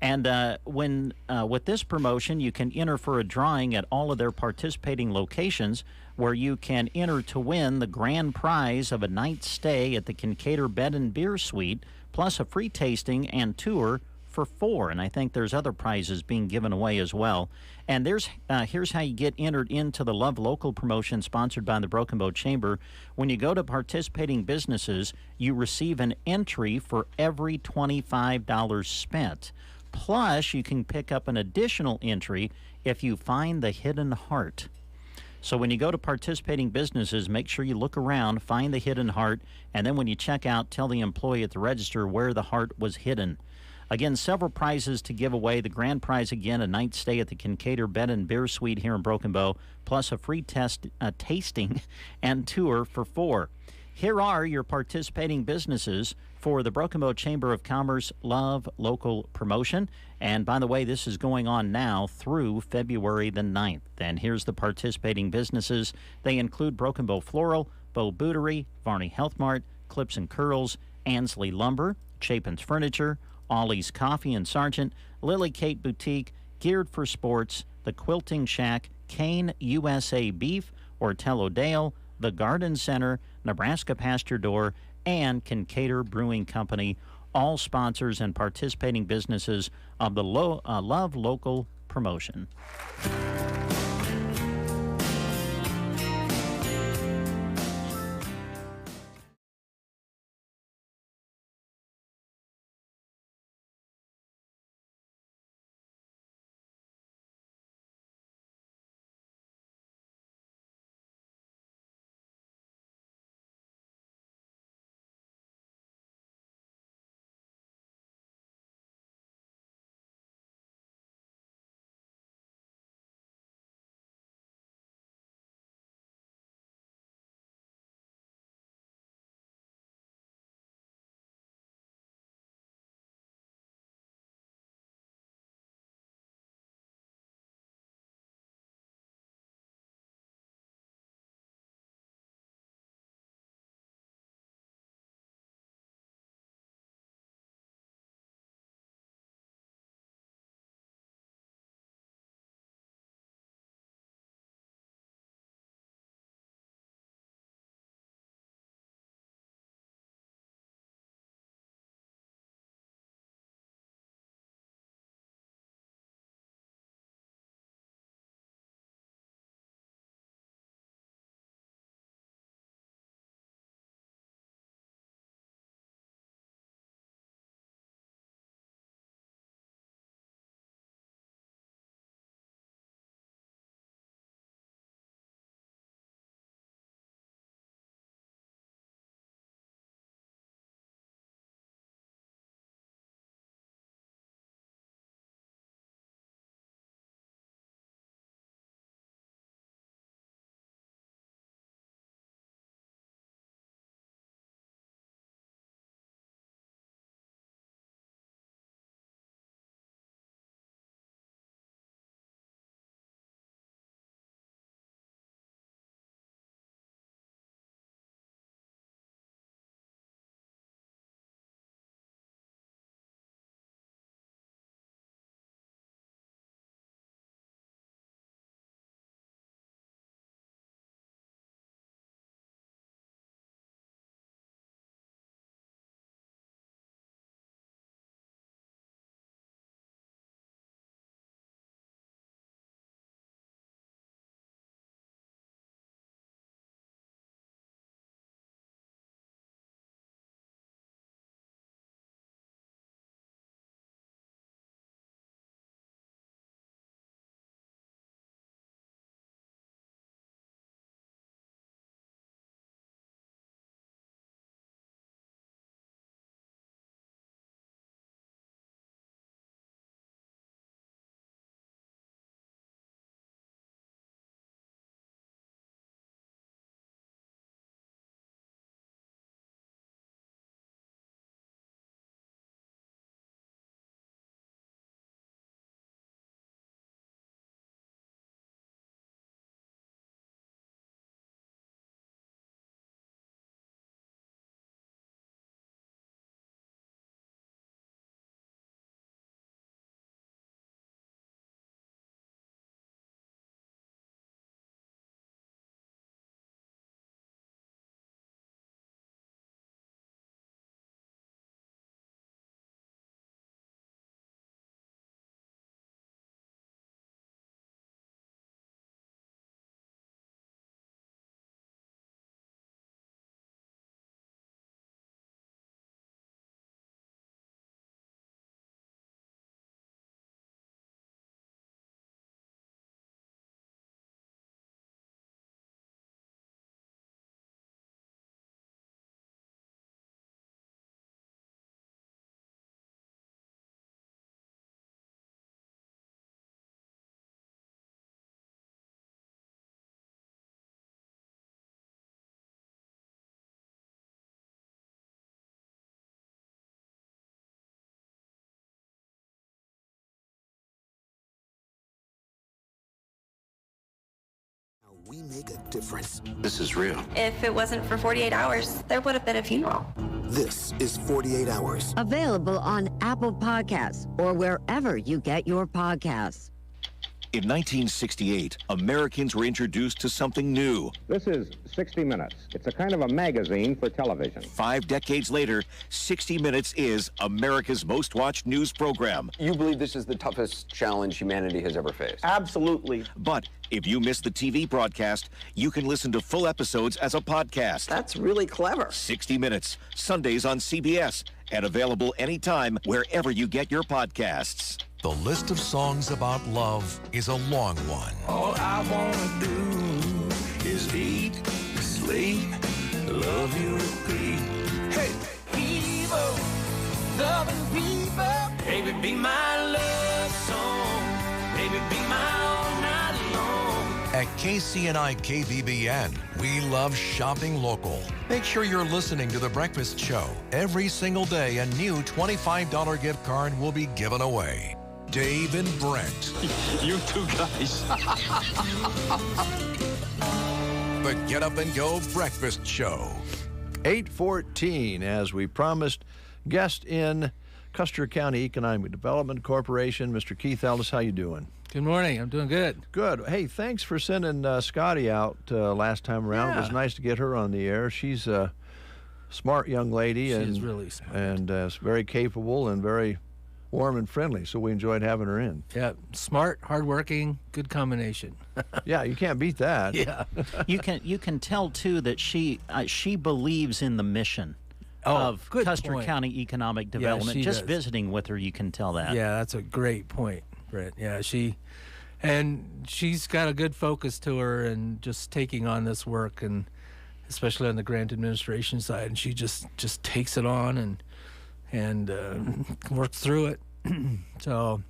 And with this promotion, you can enter for a drawing at all of their participating locations, where you can enter to win the grand prize of a night's stay at the Kincaidor Bed and Beer Suite, plus a free tasting and tour for 4. And I think there's other prizes being given away as well. And here's how you get entered into the Love Local promotion sponsored by the Broken Bow Chamber. When you go to participating businesses, you receive an entry for every $25 spent. Plus, you can pick up an additional entry if you find the hidden heart. So when you go to participating businesses, make sure you look around, find the hidden heart, and then when you check out, tell the employee at the register where the heart was hidden. Again, several prizes to give away. The grand prize, again, a night stay at the Kincaidor Bed and Beer Suite here in Broken Bow, plus a free tasting and tour for 4. Here are your participating businesses for the Broken Bow Chamber of Commerce Love Local promotion. And by the way, this is going on now through February the 9th. And here's the participating businesses. They include Broken Bow Floral, Bo Bootery, Varney Health Mart, Clips and Curls, Ansley Lumber, Chapin's Furniture, Ollie's Coffee and Sargent, Lily Kate Boutique, Geared for Sports, The Quilting Shack, Kane USA Beef, Ortello Dale, The Garden Center, Nebraska Pasture Door, and Kincaidor Brewing Company, all sponsors and participating businesses of the Love Local promotion. We make a difference. This is real. If it wasn't for 48 hours, there would have been a funeral. This is 48 Hours. Available on Apple Podcasts or wherever you get your podcasts. In 1968, Americans were introduced to something new. This is 60 Minutes. It's a kind of a magazine for television. 5 decades later, 60 Minutes is America's most watched news program. You believe this is the toughest challenge humanity has ever faced? Absolutely. But if you missed the TV broadcast, you can listen to full episodes as a podcast. That's really clever. 60 Minutes, Sundays on CBS, and available anytime wherever you get your podcasts. The list of songs about love is a long one. All I wanna do is eat, sleep, love you, repeat. Hey, people, loving people. Baby, be my love song. Baby, be my all night long. At KCNI KBBN, we love shopping local. Make sure you're listening to The Breakfast Show. Every single day, a new $25 gift card will be given away. Dave and Brent. You two guys. The Get Up and Go Breakfast Show. 8:14, as we promised, guest in Custer County Economic Development Corporation, Mr. Keith Ellis. How you doing? Good morning. I'm doing good. Good. Hey, thanks for sending Scotty out last time around. Yeah. It was nice to get her on the air. She's a smart young lady. She's really smart. And very capable and very warm and friendly, so we enjoyed having her in. Yeah, smart, hardworking, good combination. Yeah, you can't beat that. Yeah. You can tell too that she believes in the mission of Custer point. County Economic Development. she Just does. visiting with her, you can tell that. Yeah, that's a great point, Brett. Yeah, she's got a good focus to her and just taking on this work, and especially on the grant administration side, and she just takes it on and works through it. So,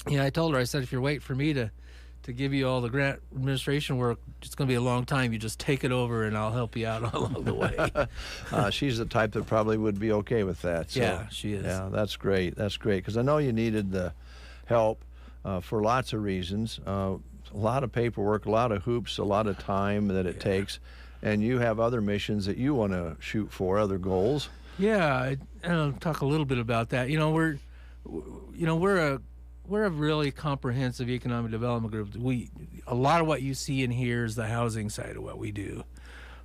yeah, I told her, I said, if you're waiting for me to give you all the grant administration work, it's going to be a long time. You just take it over, and I'll help you out along the way. She's the type that probably would be okay with that. So, yeah, she is. Yeah, that's great. That's great, because I know you needed the help for lots of reasons. A lot of paperwork, a lot of hoops, a lot of time that it takes, and you have other missions that you want to shoot for, other goals. Yeah, I'll talk a little bit about that. We're a really comprehensive economic development group. A lot of what you see in here is the housing side of what we do,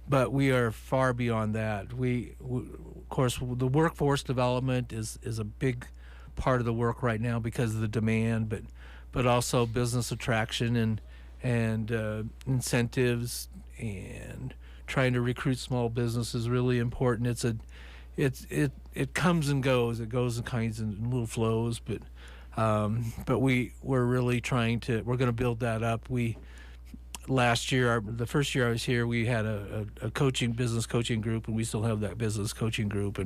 but we are far beyond that. Of course, the workforce development is a big part of the work right now because of the demand, but also business attraction and incentives, and trying to recruit small business is really important. It comes and goes. It goes in kinds and little flows, but we're really we're going to build that up. Last year, the first year I was here, we had a business coaching group, and we still have that business coaching group,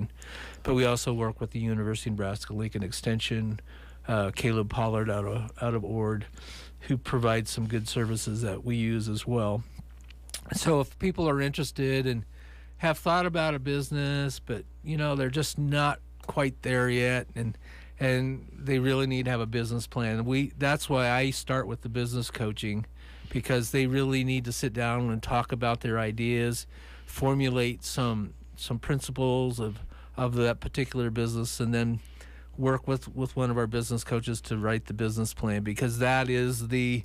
but we also work with the University of Nebraska Lincoln Extension, Caleb Pollard out of Ord, who provides some good services that we use as well. So if people are interested and have thought about a business, but they're just not quite there yet, and they really need to have a business plan. That's why I start with the business coaching, because they really need to sit down and talk about their ideas, formulate some principles of that particular business, and then work with one of our business coaches to write the business plan, because that is the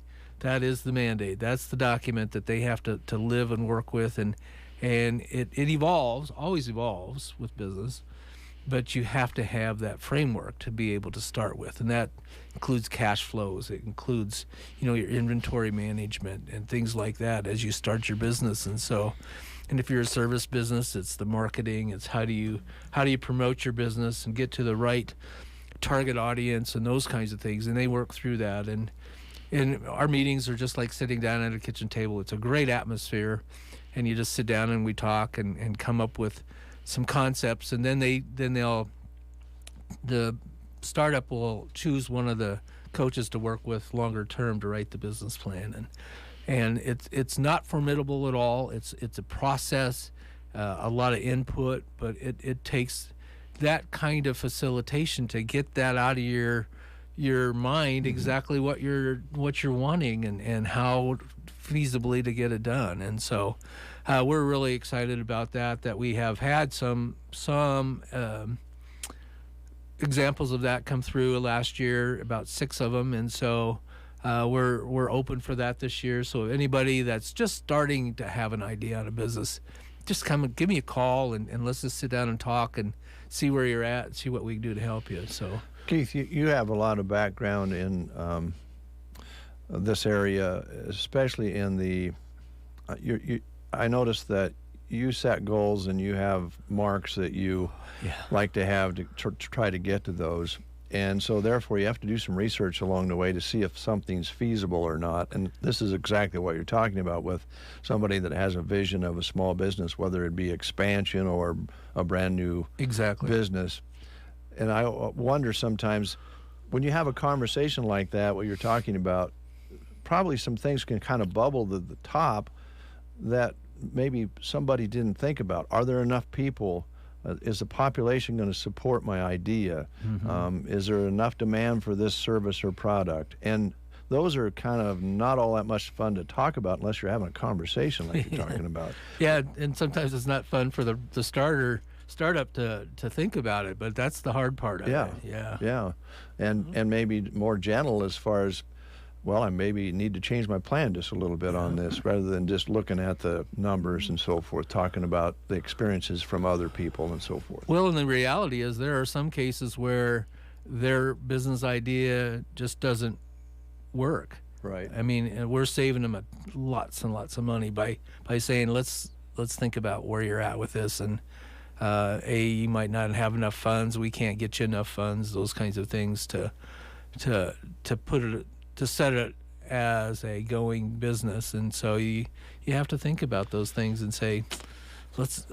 mandate. That's the document that they have to live and work with, and it evolves, always evolves with business, but you have to have that framework to be able to start with, and that includes cash flows. It includes, your inventory management and things like that as you start your business. And if you're a service business, it's the marketing. It's how do you promote your business and get to the right target audience and those kinds of things. And they work through that. And our meetings are just like sitting down at a kitchen table. It's a great atmosphere, and you just sit down and we talk and come up with some concepts, and then the startup will choose one of the coaches to work with longer term to write the business plan, and it's not formidable at all. It's a process, a lot of input, but it takes that kind of facilitation to get that out of your mind, exactly what you're wanting and how feasibly to get it done. And so we're really excited about that we have had some examples of that come through last year, about 6 of them. And so we're open for that this year. So anybody that's just starting to have an idea on a business, just come and give me a call and let's just sit down and talk and see where you're at and see what we can do to help you. So Keith, you have a lot of background in this area, especially in the I noticed that you set goals and you have marks that you like to have to try to get to those. And so therefore you have to do some research along the way to see if something's feasible or not. And this is exactly what you're talking about with somebody that has a vision of a small business, whether it be expansion or a brand new business. And I wonder sometimes when you have a conversation like that, what you're talking about, probably some things can kind of bubble to the top that maybe somebody didn't think about. Are there enough people? Is the population going to support my idea? Is there enough demand for this service or product? And those are kind of not all that much fun to talk about unless you're having a conversation like you're talking about. Yeah, and sometimes it's not fun for the startup to think about it, but that's the hard part of it. Yeah. And maybe more gentle as far as, well, I maybe need to change my plan just a little bit on this, rather than just looking at the numbers and so forth, talking about the experiences from other people and so forth. Well, and the reality is there are some cases where their business idea just doesn't work. Right. I mean, we're saving them lots and lots of money by saying, let's think about where you're at with this. And you might not have enough funds. We can't get you enough funds. Those kinds of things to put it, to set it as a going business. And so you have to think about those things and say,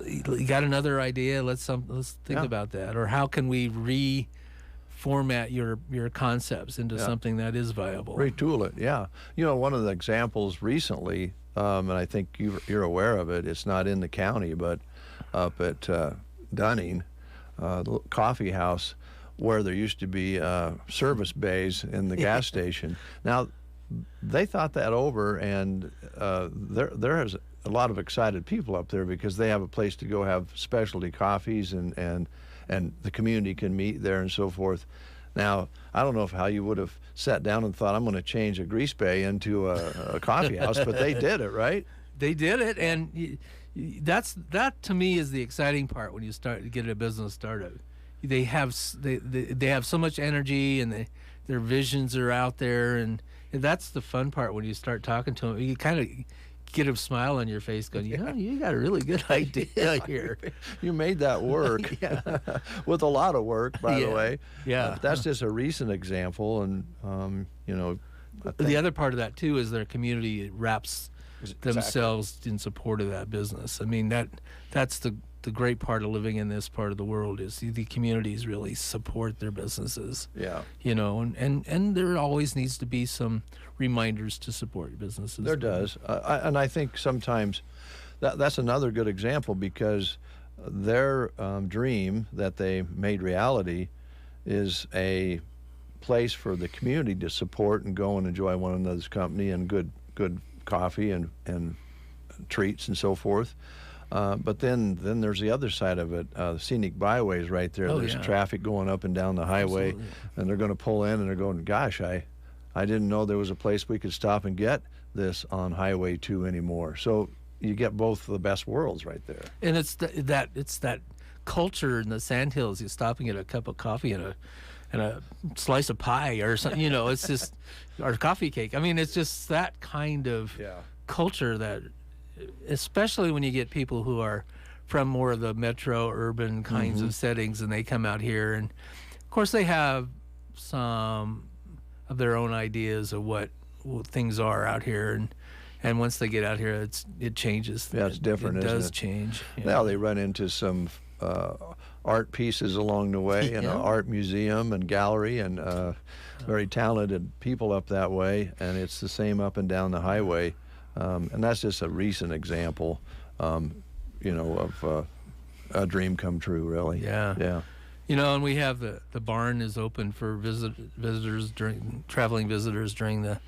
you got another idea? Let's think about that. Or how can we reformat your concepts into something that is viable? Retool it, yeah. You know, one of the examples recently, and I think you're aware of it, it's not in the county, but up at Dunning, the coffee house, where there used to be service bays in the gas station. Now, they thought that over, and there is a lot of excited people up there because they have a place to go have specialty coffees, and the community can meet there and so forth. Now, I don't know how you would have sat down and thought, I'm going to change a grease bay into a coffee house, but they did it, right? They did it, and that to me is the exciting part when you start to get a business started. They have so much energy, and their visions are out there, and that's the fun part when you start talking to them. You kind of get a smile on your face going, you got a really good idea here. You made that work. With a lot of work, by the way. That's just a recent example, and the other part of that too is their community wraps themselves in support of that business. I mean, that's the great part of living in this part of the world is the communities really support their businesses. And there always needs to be some reminders to support businesses. There does. And I think sometimes that's another good example, because their dream that they made reality is a place for the community to support and go and enjoy one another's company and good coffee and treats and so forth. But then there's the other side of it. Scenic byways right there. There's traffic going up and down the highway. Absolutely. And they're going to pull in and they're going, gosh, I didn't know there was a place we could stop and get this on Highway 2 anymore. So you get both the best worlds right there. And it's that culture in the Sandhills. You're stopping at a cup of coffee and a slice of pie or something. It's just or coffee cake. I mean, it's just that kind of culture that. Especially when you get people who are from more of the metro urban kinds of settings, and they come out here, and of course they have some of their own ideas of what things are out here, and once they get out here, it changes. Yeah, it's different. It does isn't it? Change. Now they run into some art pieces along the way, and an art museum and gallery, and very talented people up that way, and it's the same up and down the highway. And that's just a recent example, of a dream come true, really. Yeah. And we have the barn is open for traveling visitors during the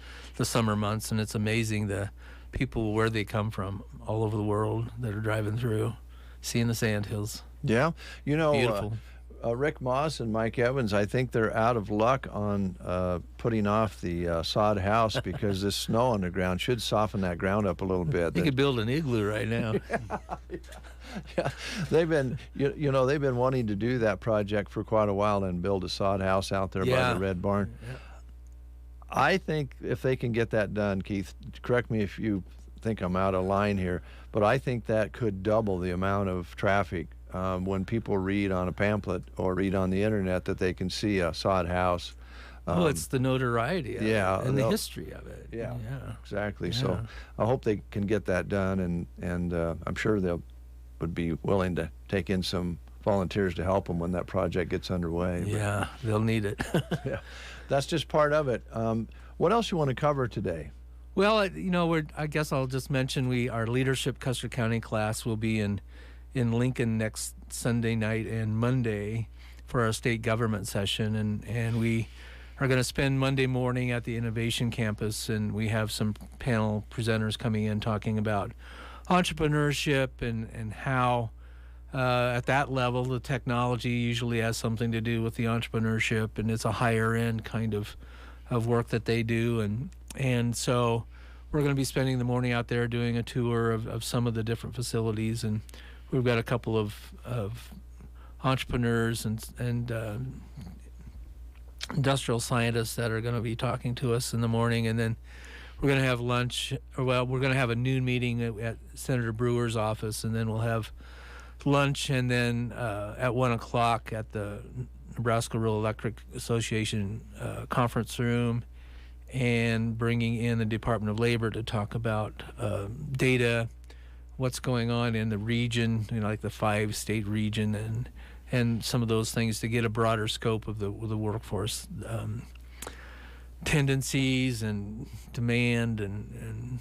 summer months, and it's amazing the people where they come from all over the world that are driving through, seeing the sandhills. Yeah, Beautiful. Rick Moss and Mike Evans, I think they're out of luck on putting off the sod house because this snow on the ground should soften that ground up a little bit. You could build an igloo right now. Yeah, they've been, they've been wanting to do that project for quite a while and build a sod house out there by the Red Barn. Yeah. I think if they can get that done, Keith, correct me if you think I'm out of line here, but I think that could double the amount of traffic when people read on a pamphlet or read on the internet that they can see a sod house. Well, it's the notoriety of it and the history of it. Yeah, exactly. Yeah. So I hope they can get that done, and I'm sure they'll would be willing to take in some volunteers to help them when that project gets underway. Yeah, they'll need it. Yeah, that's just part of it. What else you want to cover today? Well, I guess I'll just mention our leadership Custer County class will be in Lincoln next Sunday night and Monday for our state government session, and we are going to spend Monday morning at the Innovation Campus, and we have some panel presenters coming in talking about entrepreneurship and how at that level the technology usually has something to do with the entrepreneurship, and it's a higher end kind of work that they do, and so we're going to be spending the morning out there doing a tour of some of the different facilities, and we've got a couple of entrepreneurs and industrial scientists that are going to be talking to us in the morning, and then we're going to have lunch. We're going to have a noon meeting at Senator Brewer's office, and then we'll have lunch, and then at 1 o'clock at the Nebraska Rural Electric Association conference room, and bringing in the Department of Labor to talk about data, what's going on in the region, like the 5-state region, and some of those things to get a broader scope of the workforce tendencies and demand and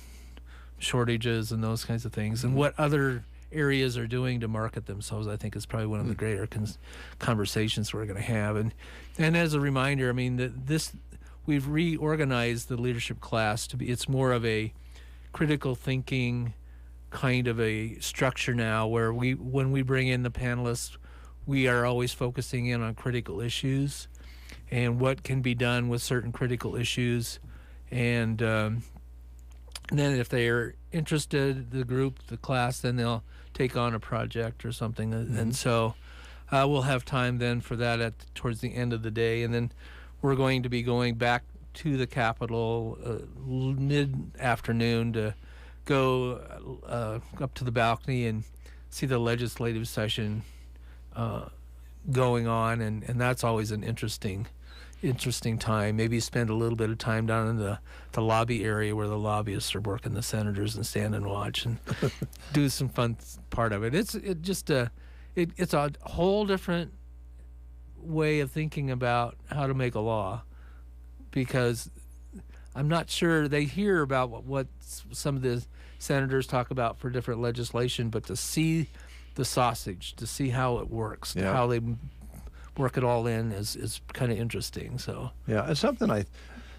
shortages and those kinds of things, and what other areas are doing to market themselves. I think is probably one of the greater conversations we're going to have. And as a reminder, I mean, we've reorganized the leadership class to be, it's more of a critical thinking kind of a structure now, where when we bring in the panelists, we are always focusing in on critical issues and what can be done with certain critical issues, and then if they are interested, the class, then they'll take on a project or something, and so we'll have time then for that towards the end of the day, and then we're going to be going back to the Capitol mid-afternoon to go up to the balcony and see the legislative session going on, and that's always an interesting time. Maybe spend a little bit of time down in the lobby area where the lobbyists are working, the senators, and stand and watch and do some fun part of it. It's a whole different way of thinking about how to make a law, because I'm not sure they hear about what some of the senators talk about for different legislation, but to see the sausage, to see how it works, how they work it all in is kind of interesting. So yeah, it's something I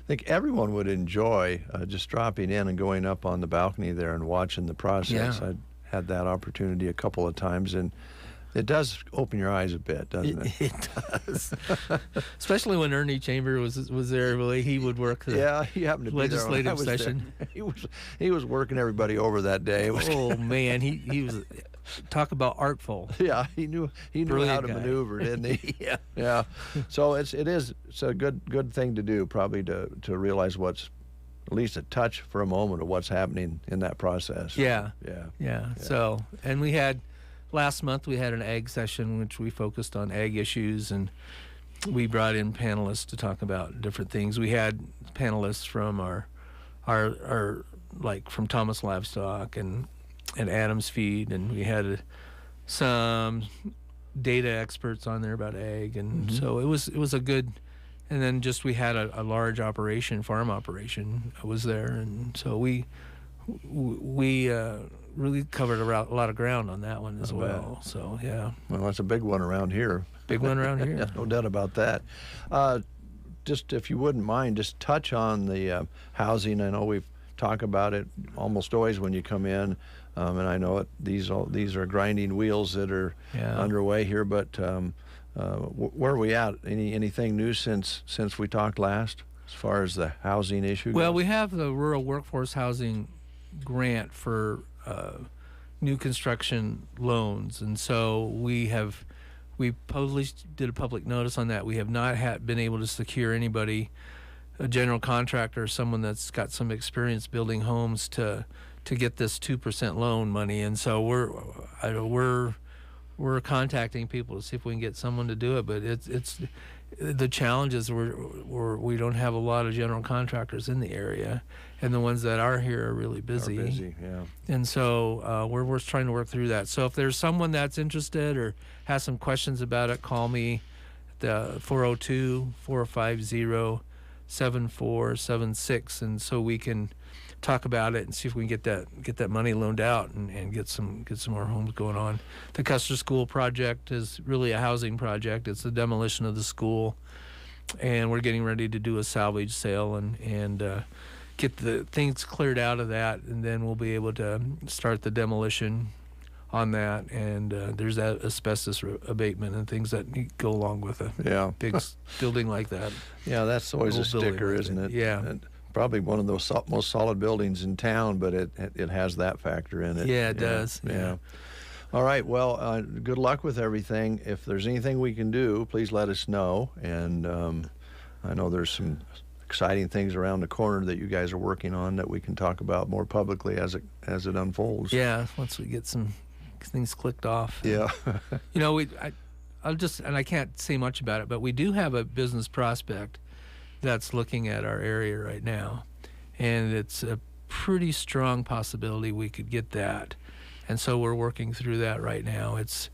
think everyone would enjoy, just dropping in and going up on the balcony there and watching the process. I had that opportunity a couple of times, and it does open your eyes a bit, doesn't it? It does. Especially when Ernie Chambers was there, the way he would work the he happened to be legislative there when I was session. There. He was working everybody over that day. Oh man, he was talk about artful. Yeah, he knew how to maneuver, didn't he? Yeah. So it's a good thing to do, probably to realize what's at least a touch for a moment of what's happening in that process. Yeah. So, and we had last month we had an ag session which we focused on ag issues, and we brought in panelists to talk about different things. We had panelists from our like from Thomas Livestock and Adams Feed, and we had some data experts on there about ag, and so it was a good. And then just we had a large farm operation was there, and so we really covered a lot of ground on that one as well. So yeah. Well, that's a big one around here. Big one around here. No doubt about that. Just if you wouldn't mind, just touch on the housing. I know we've talk about it almost always when you come in, and I know these are grinding wheels that are underway here. But where are we at? Anything new since we talked last, as far as the housing issue goes? Well, we have the Rural Workforce Housing Grant for new construction loans, and so we published, did a public notice on that. We have not been able to secure anybody, a general contractor, someone that's got some experience building homes to get this 2% loan money, and so we're contacting people to see if we can get someone to do it. But it's the challenge is we don't have a lot of general contractors in the area, and the ones that are here are really busy. And so we're trying to work through that. So if there's someone that's interested or has some questions about it, call me at the 402-450-7476, and so we can talk about it and see if we can get that money loaned out and get some more homes going on. The Custer School project is really a housing project. It's the demolition of the school, and we're getting ready to do a salvage sale and get the things cleared out of that, and then we'll be able to start the demolition on that. And there's that asbestos abatement and things that go along with a big building like that. Yeah, that's always a sticker, isn't it? Yeah. And probably one of those most solid buildings in town, but it has that factor in it. Yeah, it does. Yeah. All right. Well, good luck with everything. If there's anything we can do, please let us know. And I know there's some exciting things around the corner that you guys are working on that we can talk about more publicly as it unfolds. Yeah, once we get some things clicked off. Yeah. You know, I'll just, and I can't say much about it, but we do have a business prospect that's looking at our area right now, and it's a pretty strong possibility we could get that, and so we're working through that right now. It's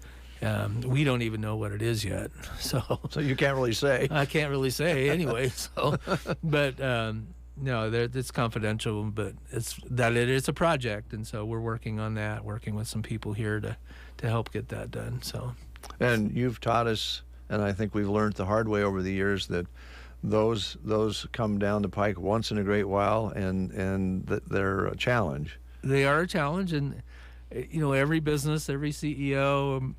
we don't even know what it is yet, so you can't really say. I can't really say anyway. So, but no, it's confidential. But it is a project, and so we're working on that, working with some people here to help get that done. So, and you've taught us, and I think we've learned the hard way over the years that those come down the pike once in a great while, and they're a challenge. They are a challenge, and you know, every business, every CEO,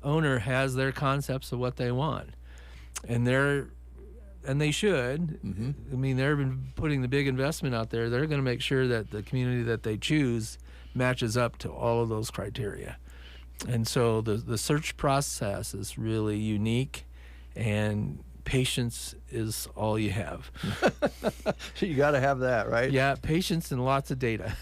owner has their concepts of what they want, and they should. Mm-hmm. I mean, they've been putting the big investment out there. They're going to make sure that the community that they choose matches up to all of those criteria. And so the search process is really unique, and patience is all you have. You got to have that, right? Yeah, patience and lots of data.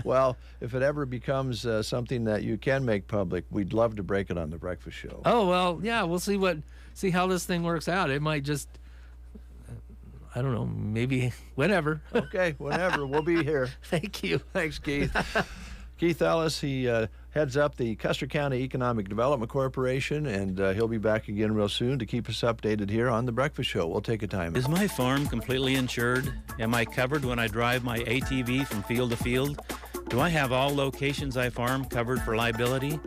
Well, if it ever becomes something that you can make public, we'd love to break it on the Breakfast Show. Oh, well, yeah, we'll see how this thing works out. It might just, I don't know, maybe whenever. Okay, whenever. We'll be here. Thank you. Thanks, Keith. Keith Ellis, he heads up the Custer County Economic Development Corporation, and he'll be back again real soon to keep us updated here on The Breakfast Show. We'll take a time. Is my farm completely insured? Am I covered when I drive my ATV from field to field? Do I have all locations I farm covered for liability?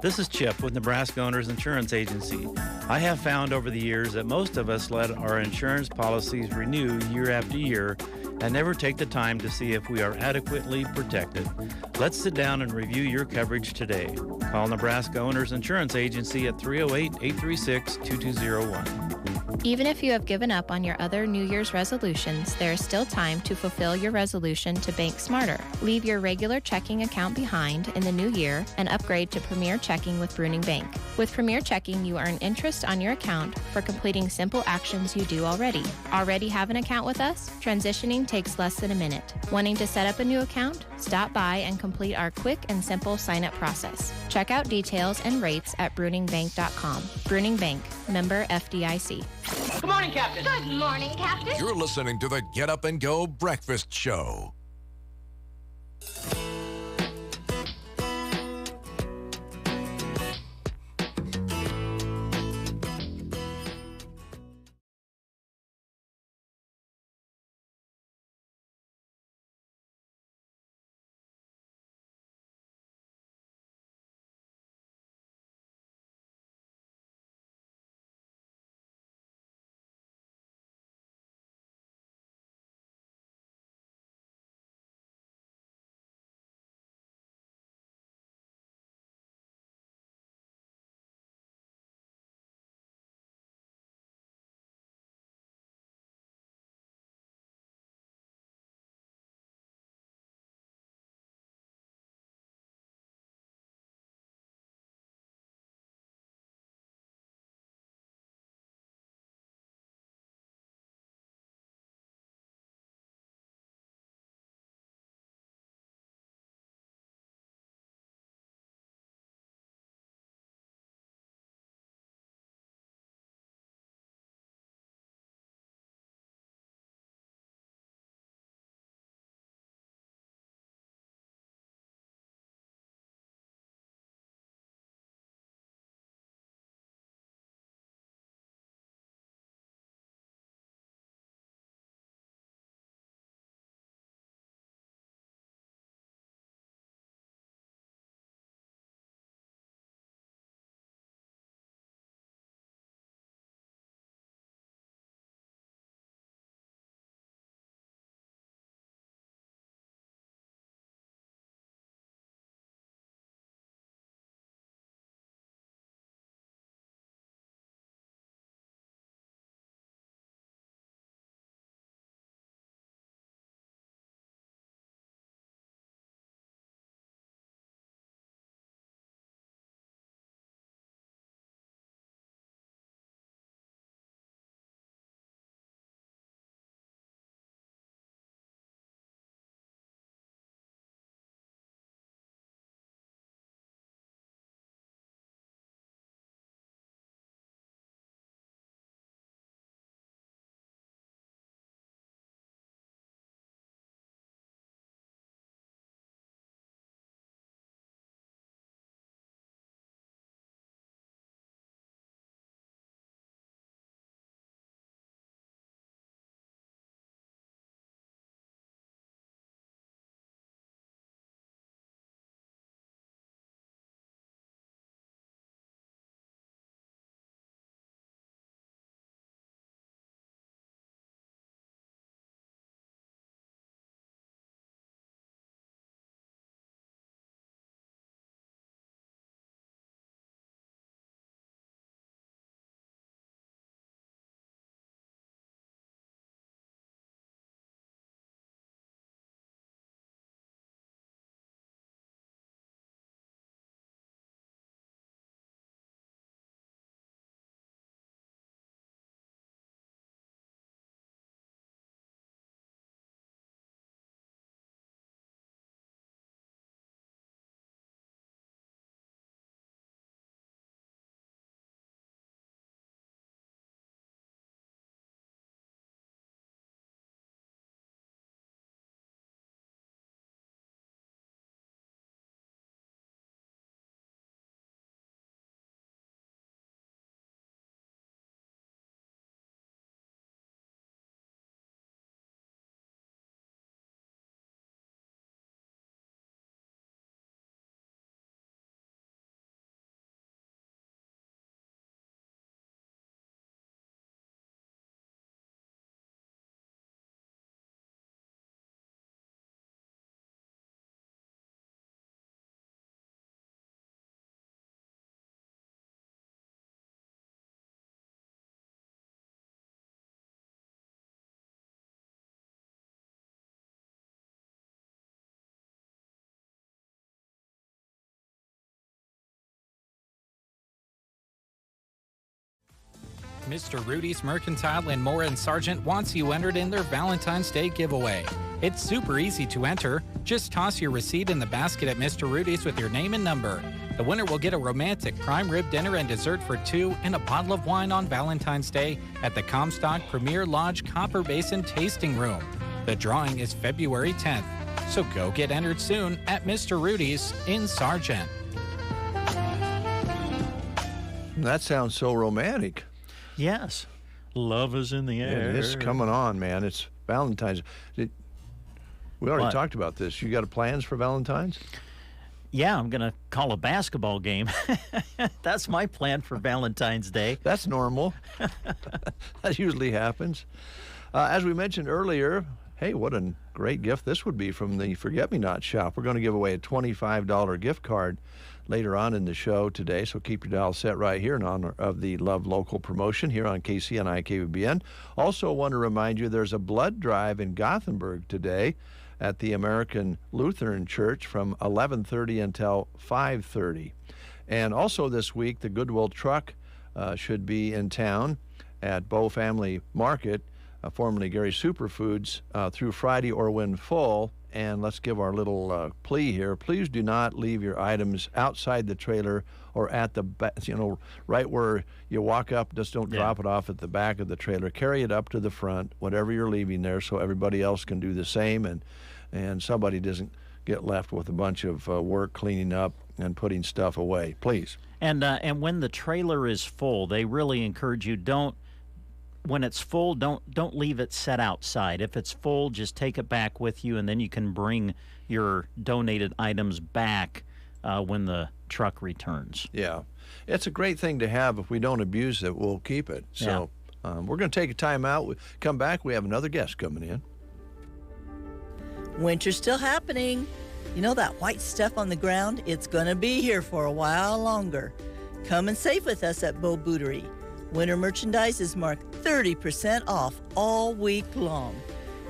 This is Chip with Nebraska Owners Insurance Agency. I have found over the years that most of us let our insurance policies renew year after year and never take the time to see if we are adequately protected. Let's sit down and review your coverage today. Call Nebraska Owners Insurance Agency at 308-836-2201. Even if you have given up on your other New Year's resolutions, there is still time to fulfill your resolution to bank smarter. Leave your regular checking account behind in the new year and upgrade to Premier Checking with Bruning Bank. With Premier Checking, you earn interest on your account for completing simple actions you do already. Already have an account with us? Transitioning takes less than a minute. Wanting to set up a new account? Stop by and complete our quick and simple sign-up process. Check out details and rates at bruningbank.com. Bruning Bank, member FDIC. Good morning, Captain. Good morning, Captain. You're listening to the Get Up and Go Breakfast Show. Mr. Rudy's Mercantile in Moore and Sargent wants you entered in their Valentine's Day giveaway. It's super easy to enter. Just toss your receipt in the basket at Mr. Rudy's with your name and number. The winner will get a romantic prime rib dinner and dessert for two and a bottle of wine on Valentine's Day at the Comstock Premier Lodge Copper Basin Tasting Room. The drawing is February 10th, so go get entered soon at Mr. Rudy's in Sargent. That sounds so romantic. Yes. Love is in the air. It's coming on, man. It's Valentine's. We already What? talked about this. You got plans for Valentine's? Yeah, I'm going to call a basketball game. That's my plan for Valentine's Day. That's normal. That usually happens. As we mentioned earlier, hey, what a great gift this would be from the Forget-Me-Not shop. We're going to give away a $25 gift card later on in the show today, so keep your dial set right here in honor of the Love Local promotion here on KCNI KBBN. Also want to remind you there's a blood drive in Gothenburg today at the American Lutheran Church from 11:30 until 5:30. And also this week, the Goodwill truck should be in town at Bow Family Market, formerly Gary Superfoods, through Friday or when full. And let's give our little plea here. Please do not leave your items outside the trailer or at the back, right where you walk up. Just don't drop it off at the back of the trailer. Carry it up to the front, whatever you're leaving there, so everybody else can do the same, and somebody doesn't get left with a bunch of work cleaning up and putting stuff away. Please. And when the trailer is full, they really encourage you, when it's full, don't leave it set outside. If it's full, just take it back with you, and then you can bring your donated items back when the truck returns. Yeah. It's a great thing to have. If we don't abuse it, we'll keep it. So we're going to take a time out. We come back. We have another guest coming in. Winter's still happening. You know that white stuff on the ground? It's going to be here for a while longer. Come and save with us at Bo Bootery. Winter merchandise is marked 30% off all week long.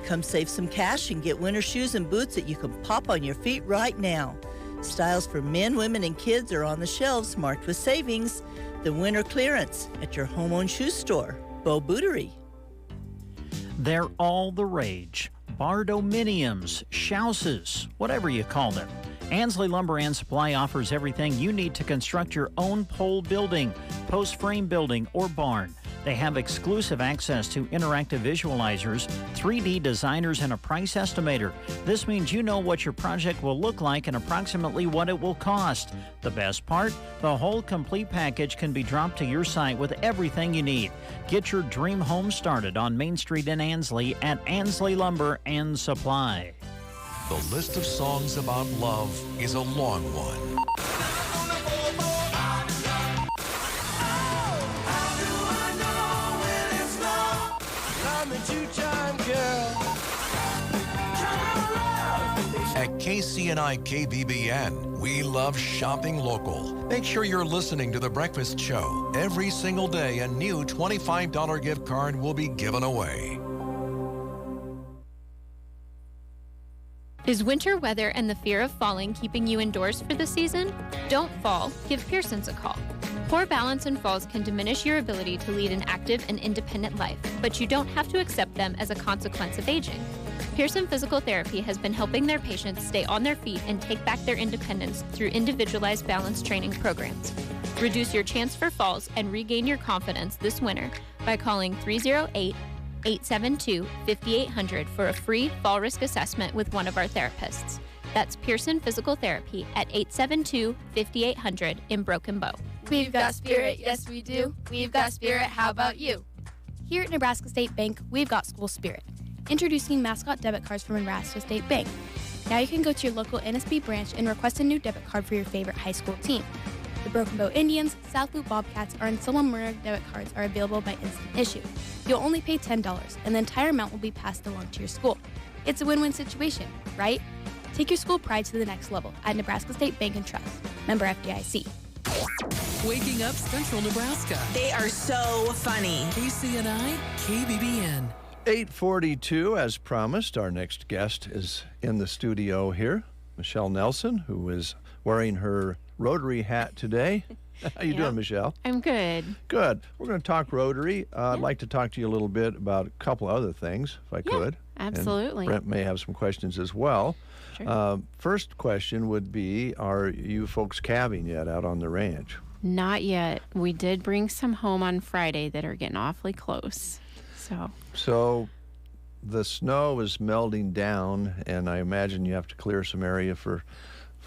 Come save some cash and get winter shoes and boots that you can pop on your feet right now. Styles for men, women, and kids are on the shelves marked with savings. The winter clearance at your home-owned shoe store, Bo Bootery. They're all the rage. Bardominiums, Schauses, whatever you call them. Ansley Lumber and Supply offers everything you need to construct your own pole building, post frame building, or barn. They have exclusive access to interactive visualizers, 3D designers, and a price estimator. This means you know what your project will look like and approximately what it will cost. The best part? The whole complete package can be dropped to your site with everything you need. Get your dream home started on Main Street in Ansley at Ansley Lumber and Supply. The list of songs about love is a long one. At KCNI KBBN, we love shopping local. Make sure you're listening to The Breakfast Show. Every single day, a new $25 gift card will be given away. Is winter weather and the fear of falling keeping you indoors for the season? Don't fall. Give Pearson's a call. Poor balance and falls can diminish your ability to lead an active and independent life, but you don't have to accept them as a consequence of aging. Pearson Physical Therapy has been helping their patients stay on their feet and take back their independence through individualized balance training programs. Reduce your chance for falls and regain your confidence this winter by calling 308-872-5800 for a free fall risk assessment with one of our therapists. That's Pearson Physical Therapy at 872-5800 in Broken Bow. We've got spirit, yes we do. We've got spirit, how about you? Here at Nebraska State Bank, we've got school spirit. Introducing mascot debit cards from Nebraska State Bank. Now you can go to your local NSB branch and request a new debit card for your favorite high school team. The Broken Bow Indians, South Loop Bobcats, and Sillamura debit cards are available by instant issue. You'll only pay $10, and the entire amount will be passed along to your school. It's a win-win situation, right? Take your school pride to the next level at Nebraska State Bank and Trust. Member FDIC. Waking Up Central Nebraska. They are so funny. KCNI, KBBN. 8:42, as promised, our next guest is in the studio here, Michelle Nelson, who is wearing her Rotary hat today. How you doing, Michelle? I'm good. Good. We're going to talk Rotary. I'd like to talk to you a little bit about a couple other things, if I could. Absolutely. And Brent may have some questions as well. Sure. First question would be, are you folks calving yet out on the ranch? Not yet. We did bring some home on Friday that are getting awfully close. So the snow is melting down, and I imagine you have to clear some area for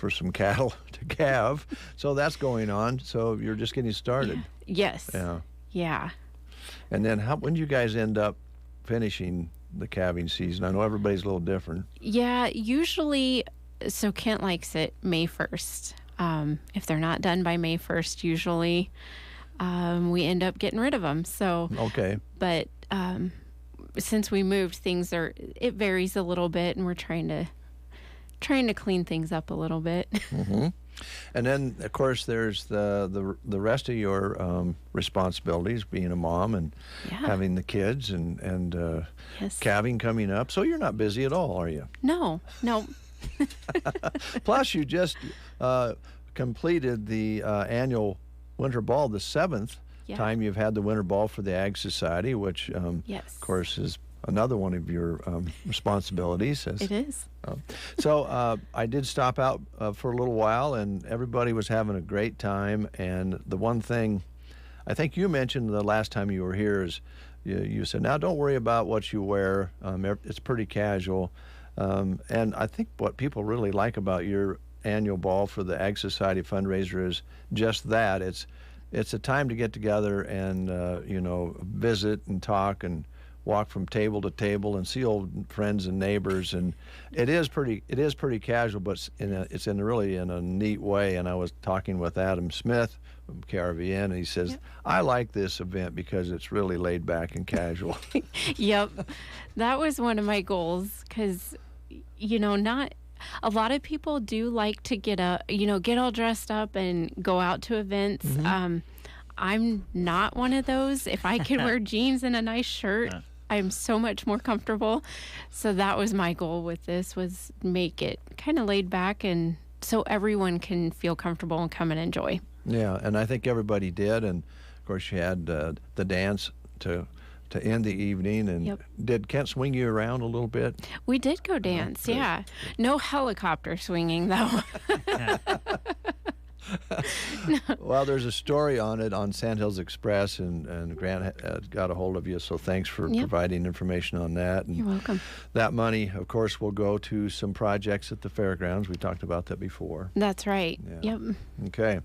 some cattle to calve. So that's going on. So you're just getting started. Yes. Yeah. Yeah. And then when do you guys end up finishing the calving season? I know everybody's a little different. Yeah, usually, so Kent likes it May 1st. If they're not done by May 1st, usually we end up getting rid of them. So, okay. But since we moved, it varies a little bit, and we're trying to clean things up a little bit. Mm-hmm. And then, of course, there's the rest of your responsibilities, being a mom and having the kids and calving coming up. So you're not busy at all, are you? No. Plus, you just completed the annual Winter Ball, the 7th time you've had the Winter Ball for the Ag Society, which, of course, is another one of your responsibilities. It is. So I did stop out for a little while, and everybody was having a great time. And the one thing I think you mentioned the last time you were here is you said, now don't worry about what you wear. It's pretty casual. And I think what people really like about your annual ball for the Ag Society fundraiser is just that. It's a time to get together and visit and talk and walk from table to table and see old friends and neighbors, and it is pretty casual, but it's really in a neat way. And I was talking with Adam Smith from KRVN, and he says, I like this event because it's really laid back and casual. Yep, that was one of my goals, because not a lot of people do like to get all dressed up and go out to events. Mm-hmm. I'm not one of those. If I could wear jeans and a nice shirt, I'm so much more comfortable. So that was my goal with this, was make it kind of laid back, and so everyone can feel comfortable and come and enjoy. Yeah, and I think everybody did. And of course, you had the dance to end the evening. And did Kent swing you around a little bit? We did go dance, yeah. No helicopter swinging, though. Well, there's a story on it on Sandhills Express, and Grant got a hold of you, so thanks for providing information on that. And you're welcome. That money, of course, will go to some projects at the fairgrounds. We talked about that before. That's right. Yeah. Yep. Okay.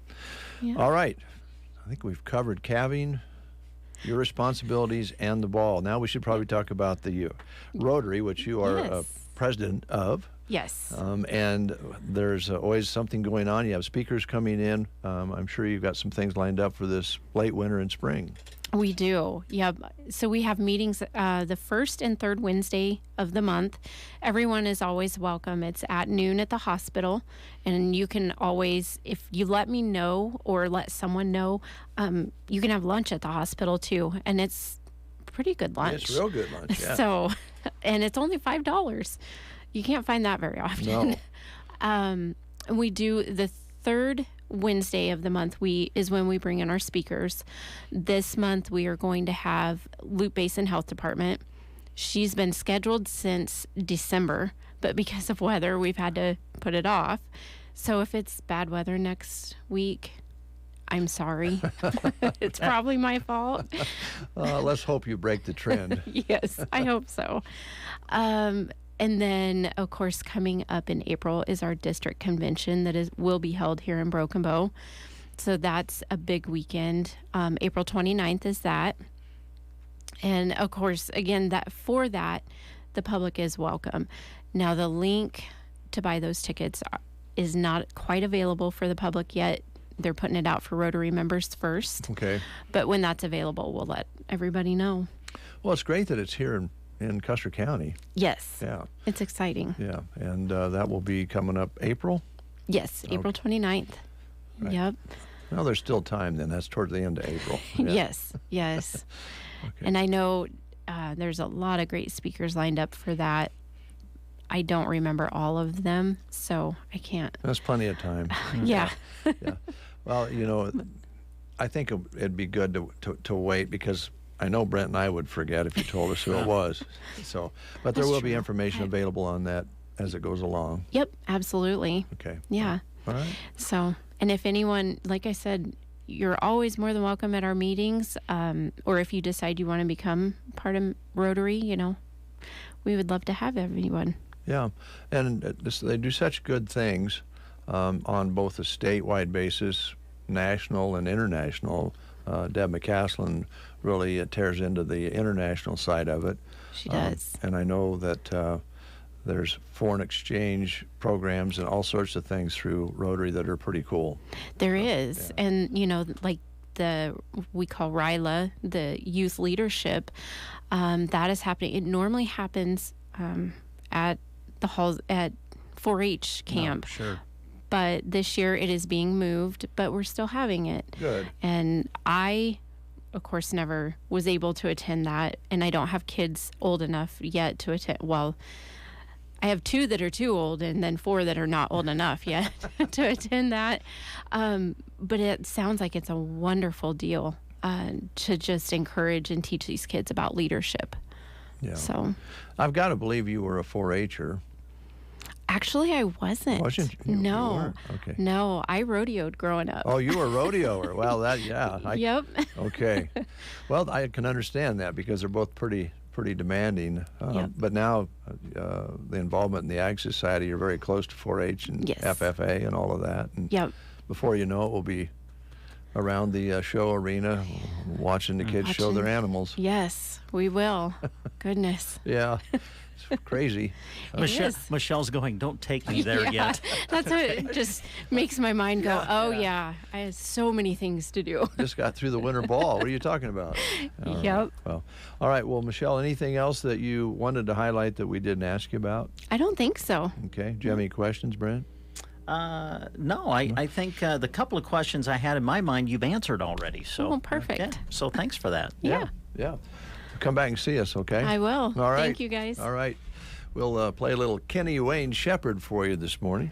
Yeah. All right. I think we've covered calving, your responsibilities, and the ball. Now we should probably talk about the Rotary, which you are president of. Yes. And there's always something going on. You have speakers coming in. I'm sure you've got some things lined up for this late winter and spring. We do. Yeah. So we have meetings the first and third Wednesday of the month. Everyone is always welcome. It's at noon at the hospital. And you can always, if you let me know or let someone know, you can have lunch at the hospital too. And it's pretty good lunch. It's real good lunch, yeah. So, and it's only $5. You can't find that very often. No. We do the third Wednesday of the month is when we bring in our speakers. This month we are going to have Loop Basin Health Department. She's been scheduled since December, but because of weather, we've had to put it off. So if it's bad weather next week, I'm sorry. It's probably my fault. Let's hope you break the trend. Yes, I hope so. And then, of course, coming up in April is our district convention that will be held here in Broken Bow. So that's a big weekend. April 29th is that. And, of course, again, for that, the public is welcome. Now, the link to buy those tickets is not quite available for the public yet. They're putting it out for Rotary members first. Okay. But when that's available, we'll let everybody know. Well, it's great that it's here in Custer County. Yes. Yeah. It's exciting. Yeah. And that will be coming up April? Yes, April 29th. Right. Yep. Well, there's still time then. That's toward the end of April. Yeah. Yes. Okay. And I know there's a lot of great speakers lined up for that. I don't remember all of them, so I can't. That's plenty of time. Yeah. Yeah. Well, I think it'd be good to wait, because I know Brent and I would forget if you told us who it was. So, but there That's will be true. information available on that as it goes along. Yep, absolutely. Okay. Yeah. All right. So, and if anyone, like I said, you're always more than welcome at our meetings, or if you decide you want to become part of Rotary, we would love to have everyone. Yeah, and they do such good things on both a statewide basis, national and international. Deb McCaslin really tears into the international side of it. She does. And I know that there's foreign exchange programs and all sorts of things through Rotary that are pretty cool. There is. Yeah. And, like we call RILA, the youth leadership, that is happening. It normally happens at the halls at 4-H camp. Oh, sure. But this year it is being moved, but we're still having it. Good. And I, of course, never was able to attend that, and I don't have kids old enough yet to attend. Well, I have 2 that are too old, and then 4 that are not old enough yet to attend that. But it sounds like it's a wonderful deal to just encourage and teach these kids about leadership. Yeah. So I've got to believe you were a 4-H'er. Actually, I wasn't. Wasn't you? No. You weren't. Okay. No, I rodeoed growing up. Oh, you were a rodeoer. Well, Yep. Okay. Well, I can understand that, because they're both pretty demanding. Yep. But now the involvement in the Ag Society, you're very close to 4-H and Yes. FFA and all of that. And Yep. before you know it, we'll be around the show arena watching the kids show their animals. Yes, we will. Goodness. Yeah. It's crazy. Michelle's going, don't take me there yet. That's what it just makes my mind go, yeah, I have so many things to do. Just got through the winter ball. What are you talking about? All Yep. Right. Well, all right. Well, Michelle, anything else that you wanted to highlight that we didn't ask you about? I don't think so. Okay. Do you have any questions, Brent? No, I think the couple of questions I had in my mind you've answered already. So perfect. Okay. So thanks for that. Yeah. Come back and see us, okay? I will. All right. Thank you, guys. All right. We'll play a little Kenny Wayne Shepherd for you this morning.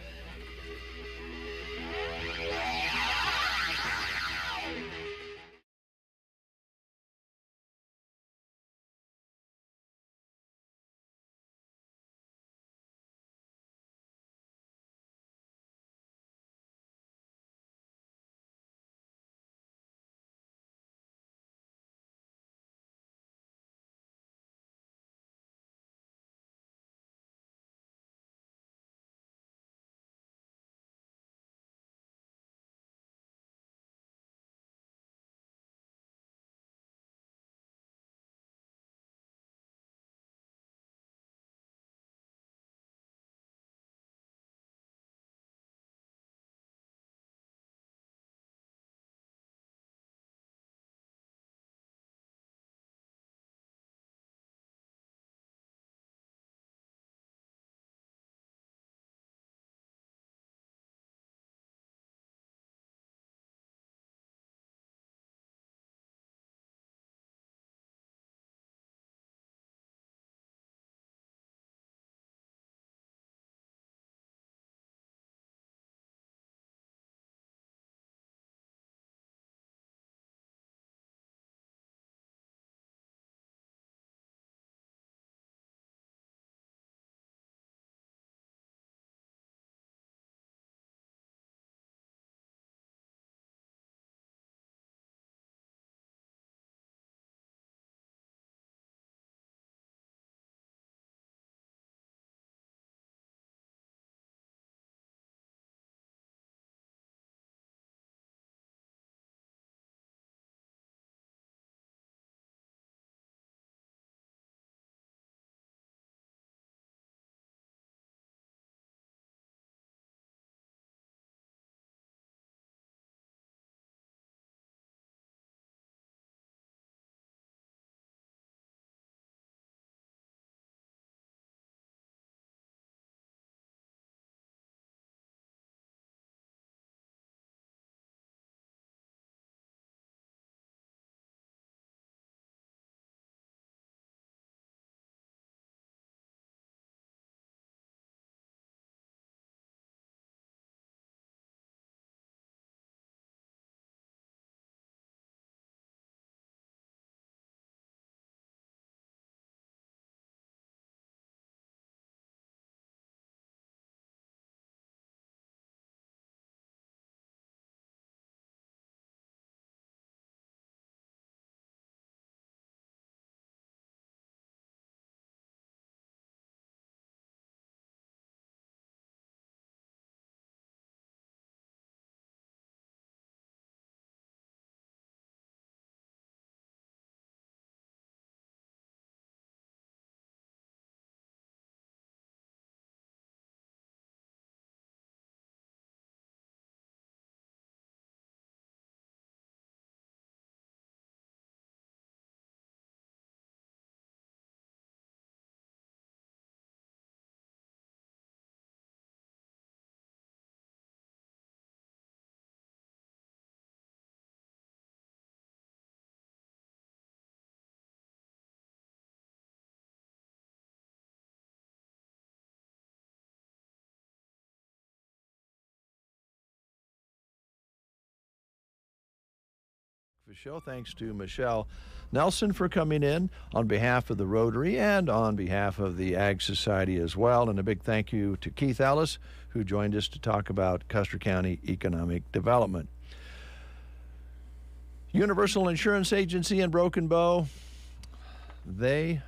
show. Thanks to Michelle Nelson for coming in on behalf of the Rotary and on behalf of the Ag Society as well. And a big thank you to Keith Ellis, who joined us to talk about Custer County economic development. Universal Insurance Agency in Broken Bow, they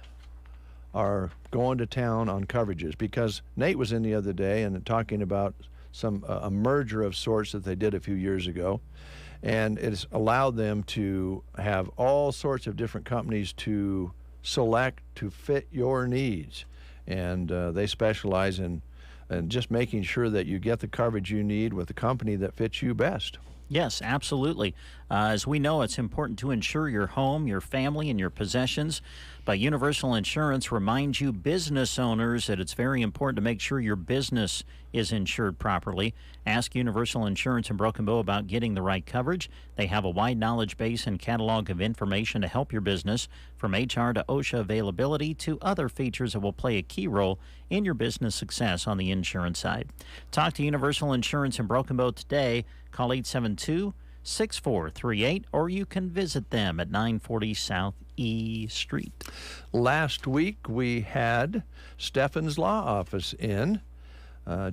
are going to town on coverages because Nate was in the other day and talking about a merger of sorts that they did a few years ago, and it's allowed them to have all sorts of different companies to select to fit your needs, and they specialize in just making sure that you get the coverage you need with the company that fits you best. Yes, absolutely. As we know, it's important to insure your home, your family, and your possessions. But Universal Insurance reminds you business owners that it's very important to make sure your business is insured properly. Ask Universal Insurance in Broken Bow about getting the right coverage. They have a wide knowledge base and catalog of information to help your business, from HR to OSHA availability to other features that will play a key role in your business success on the insurance side. Talk to Universal Insurance in Broken Bow today. Call 872-6438, or you can visit them at 940 South E Street. Last week we had Stefan's Law Office in.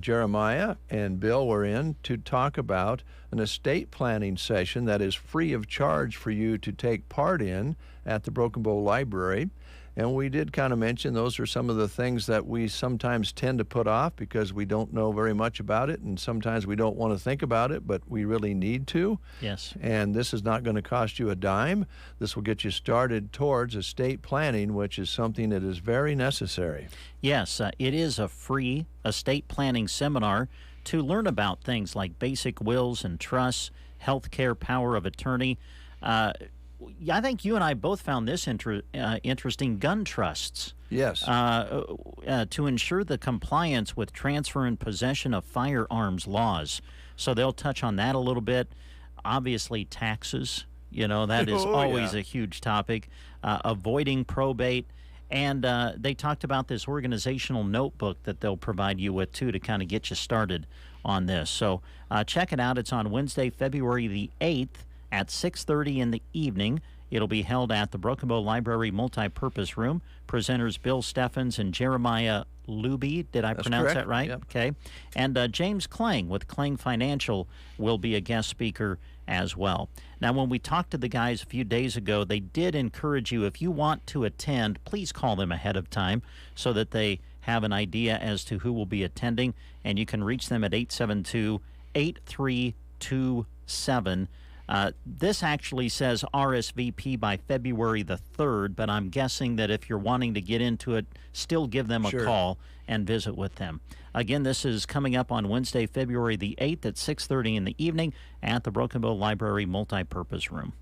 Jeremiah and Bill were in to talk about an estate planning session that is free of charge for you to take part in at the Broken Bow Library. And we did kind of mention those are some of the things that we sometimes tend to put off because we don't know very much about it, and sometimes we don't want to think about it, but we really need to. Yes. And this is not going to cost you a dime. This will get you started towards estate planning, which is something that is very necessary. Yes, it is a free estate planning seminar to learn about things like basic wills and trusts, healthcare power of attorney. I think you and I both found this interesting, gun trusts. Yes. To ensure the compliance with transfer and possession of firearms laws. So they'll touch on that a little bit. Obviously, taxes, that is always a huge topic. Avoiding probate. And they talked about this organizational notebook that they'll provide you with, too, to kind of get you started on this. So check it out. It's on Wednesday, February the 8th. At 6:30 in the evening. It'll be held at the Broken Bow Library Multipurpose Room. Presenters Bill Steffens and Jeremiah Luby. Did I pronounce that right? Yep. Okay. And James Klang with Klang Financial will be a guest speaker as well. Now, when we talked to the guys a few days ago, they did encourage you, if you want to attend, please call them ahead of time so that they have an idea as to who will be attending. And you can reach them at 872-8327. This actually says RSVP by February the 3rd, but I'm guessing that if you're wanting to get into it, still give them a call and visit with them. Again, this is coming up on Wednesday, February the 8th at 6:30 in the evening at the Broken Bow Library Multipurpose Room.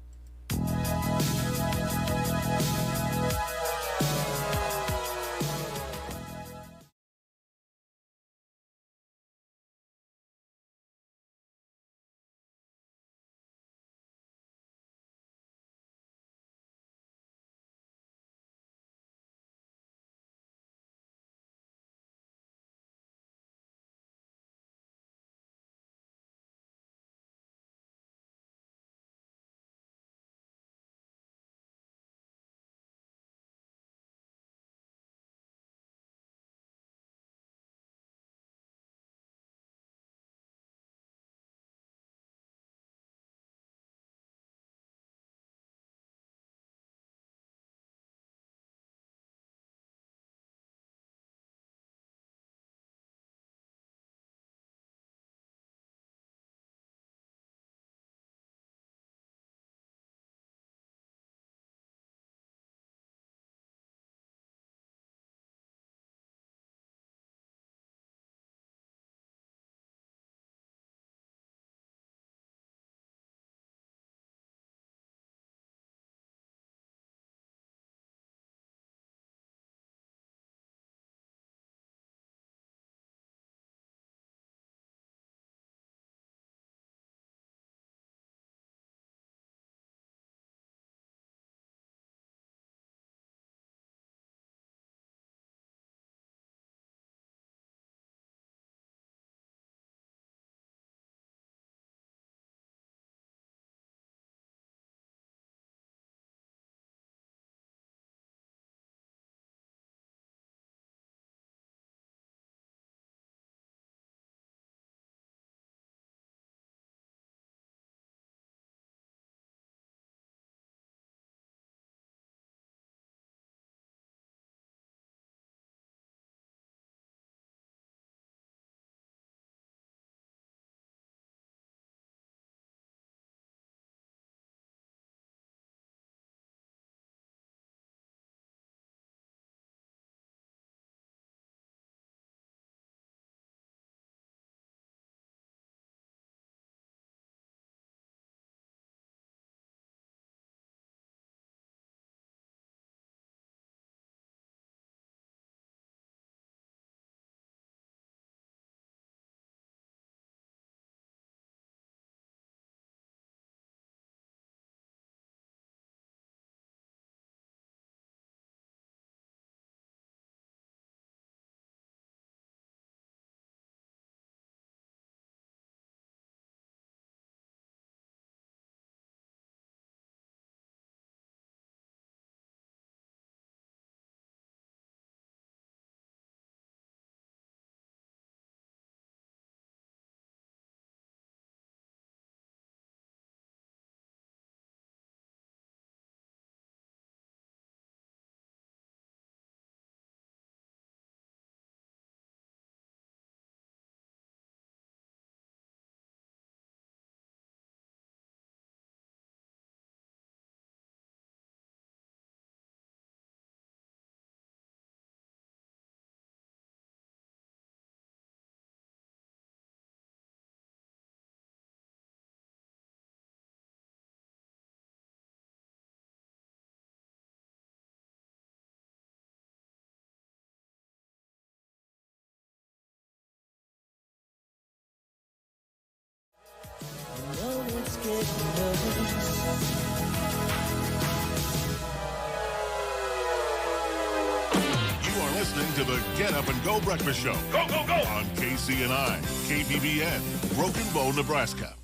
to the Get Up and Go Breakfast Show. Go, go, go! On KCNI, KBBN, Broken Bow, Nebraska.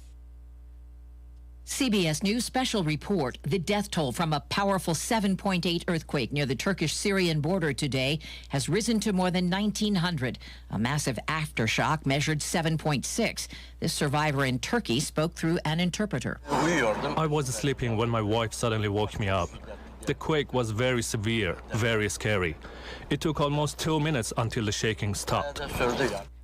CBS News special report. The death toll from a powerful 7.8 earthquake near the Turkish-Syrian border today has risen to more than 1,900. A massive aftershock measured 7.6. This survivor in Turkey spoke through an interpreter. I was sleeping when my wife suddenly woke me up. The quake was very severe, very scary. It took almost 2 minutes until the shaking stopped.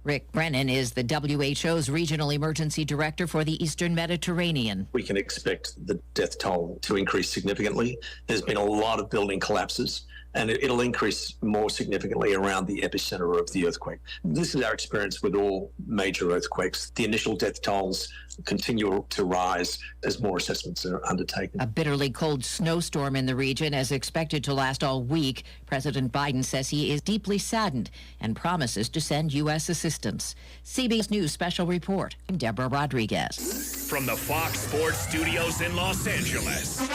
Rick Brennan is the WHO's Regional Emergency Director for the Eastern Mediterranean. We can expect the death toll to increase significantly. There's been a lot of building collapses, and it'll increase more significantly around the epicenter of the earthquake. This is our experience with all major earthquakes. The initial death tolls continue to rise as more assessments are undertaken. A bitterly cold snowstorm in the region is expected to last all week. President Biden says he is deeply saddened and promises to send U.S. assistance. CBS News special report. I'm Deborah Rodriguez. From the Fox Sports Studios in Los Angeles,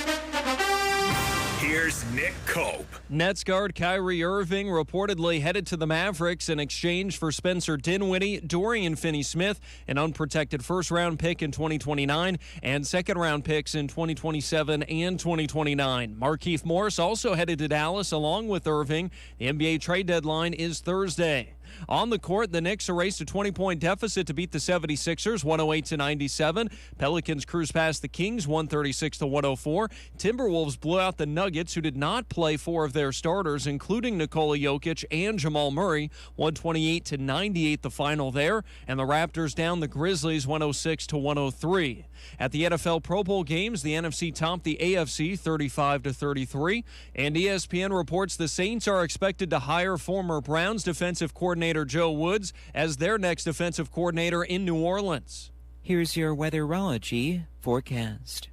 here's Nick Cope. Nets guard Kyrie Irving reportedly headed to the Mavericks in exchange for Spencer Dinwiddie, Dorian Finney-Smith, an unprotected first-round pick in 2029, and second-round picks in 2027 and 2029. Markieff Morris also headed to Dallas along with Irving. The NBA trade deadline is Thursday. On the court, the Knicks erased a 20-point deficit to beat the 76ers, 108-97. Pelicans cruised past the Kings, 136-104. Timberwolves blew out the Nuggets, who did not play 4 of their starters, including Nikola Jokic and Jamal Murray, 128-98 the final there. And the Raptors down the Grizzlies, 106-103. At the NFL Pro Bowl games, the NFC topped the AFC 35-33. And ESPN reports the Saints are expected to hire former Browns defensive coordinator Joe Woods as their next defensive coordinator in New Orleans. Here's your weatherology forecast.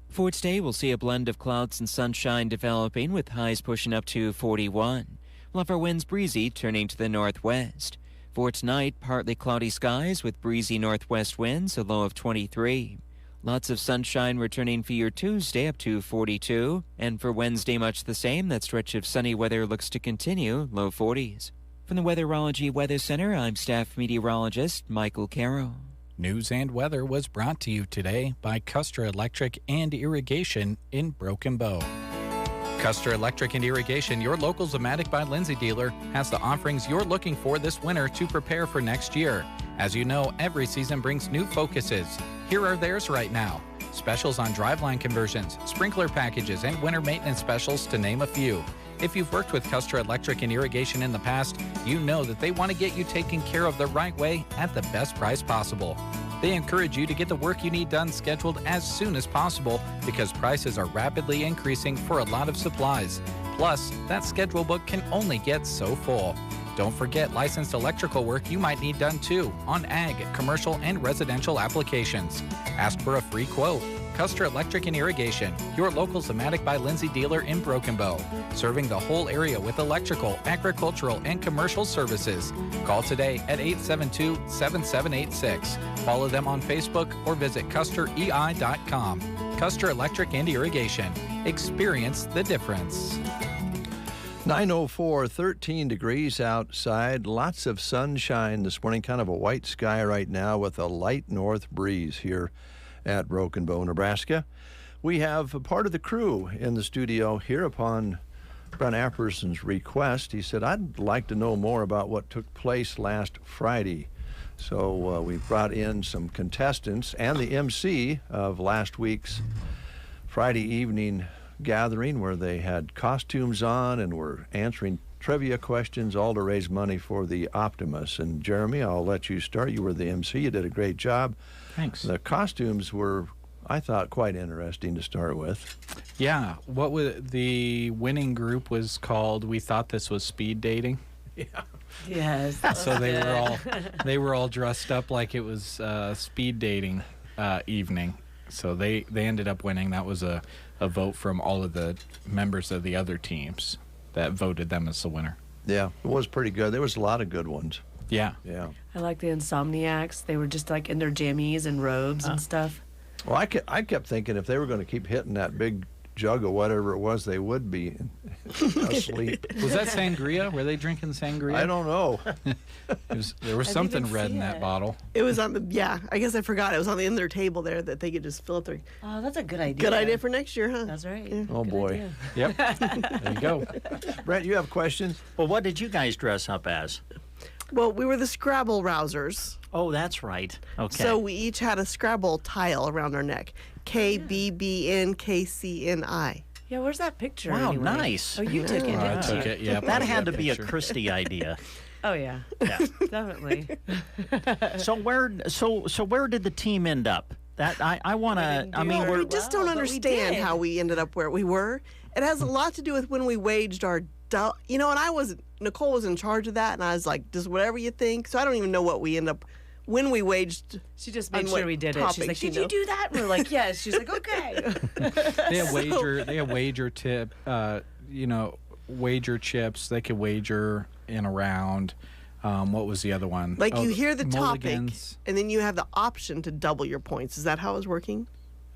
For today, we'll see a blend of clouds and sunshine developing with highs pushing up to 41. We'll have our winds breezy turning to the northwest. For tonight, partly cloudy skies with breezy northwest winds, a low of 23. Lots of sunshine returning for your Tuesday up to 42. And for Wednesday, much the same. That stretch of sunny weather looks to continue, low 40s. From the Weatherology Weather Center, I'm staff meteorologist Michael Caro. News and weather was brought to you today by Custer Electric and Irrigation in Broken Bow. Custer Electric and Irrigation, your local Zematic by Lindsay dealer, has the offerings you're looking for this winter to prepare for next year. As you know, every season brings new focuses. Here are theirs right now. Specials on driveline conversions, sprinkler packages, and winter maintenance specials, to name a few. If you've worked with Custer Electric and Irrigation in the past, you know that they want to get you taken care of the right way at the best price possible. They encourage you to get the work you need done scheduled as soon as possible because prices are rapidly increasing for a lot of supplies. Plus, that schedule book can only get so full. Don't forget licensed electrical work you might need done too on ag, commercial, and residential applications. Ask for a free quote. Custer Electric and Irrigation, your local Zematic by Lindsay dealer in Broken Bow, serving the whole area with electrical, agricultural, and commercial services. Call today at 872-7786. Follow them on Facebook or visit custerei.com. Custer Electric and Irrigation. Experience the difference. 9:04, 13 degrees outside. Lots of sunshine this morning. Kind of a white sky right now with a light north breeze here at Broken Bow, Nebraska. We have a part of the crew in the studio here upon Brent Apperson's request. He said, I'd like to know more about what took place last Friday. So we brought in some contestants and the MC of last week's Friday evening gathering where they had costumes on and were answering trivia questions, all to raise money for the Optimus. And Jeremy, I'll let you start. You were the MC. You did a great job. Thanks. The costumes were, I thought, quite interesting to start with. Yeah. What was the winning group was called? We thought this was speed dating. Yeah. Yes. So they were all dressed up like it was speed dating evening. So they ended up winning. That was a vote from all of the members of the other teams that voted them as the winner. Yeah, it was pretty good. There was a lot of good ones. Yeah. Yeah. I like the Insomniacs. They were just like in their jammies and robes and stuff. Well, I kept thinking if they were going to keep hitting that big jug of whatever it was, they would be asleep. Was that sangria? Were they drinking sangria? I don't know. There was something red in that bottle. It was on the, I guess I forgot. It was on the end of their table there that they could just fill up their. Oh, that's a good idea. Good idea for next year, huh? That's right. Yeah. Oh, Good boy. idea. Yep. There you go. Brent, you have questions? Well, what did you guys dress up as? Well, we were the Scrabble rousers. Oh, that's right. Okay. So we each had a Scrabble tile around our neck. KBBNKCNI. Yeah, where's that picture? Wow, anyway? nice. Oh, you took it. I Didn't took you? it, yeah. That had to that be a picture. Christie idea. Oh yeah. Yeah. Definitely. So where did the team end up? That I want to. I mean, we just don't understand how we ended up where we were. It has a lot to do with when we waged our, and Nicole was in charge of that, and I was like, just whatever you think. So I don't even know what we end up, when we waged. She just made on sure what we did it. She's like, topics, did you do that? And we're like, yes. She's like, okay. They had wager tip, wager chips. They could wager in a round. What was the other one? Like you hear the mulligans. topic, and then you have the option to double your points. Is that how it was working?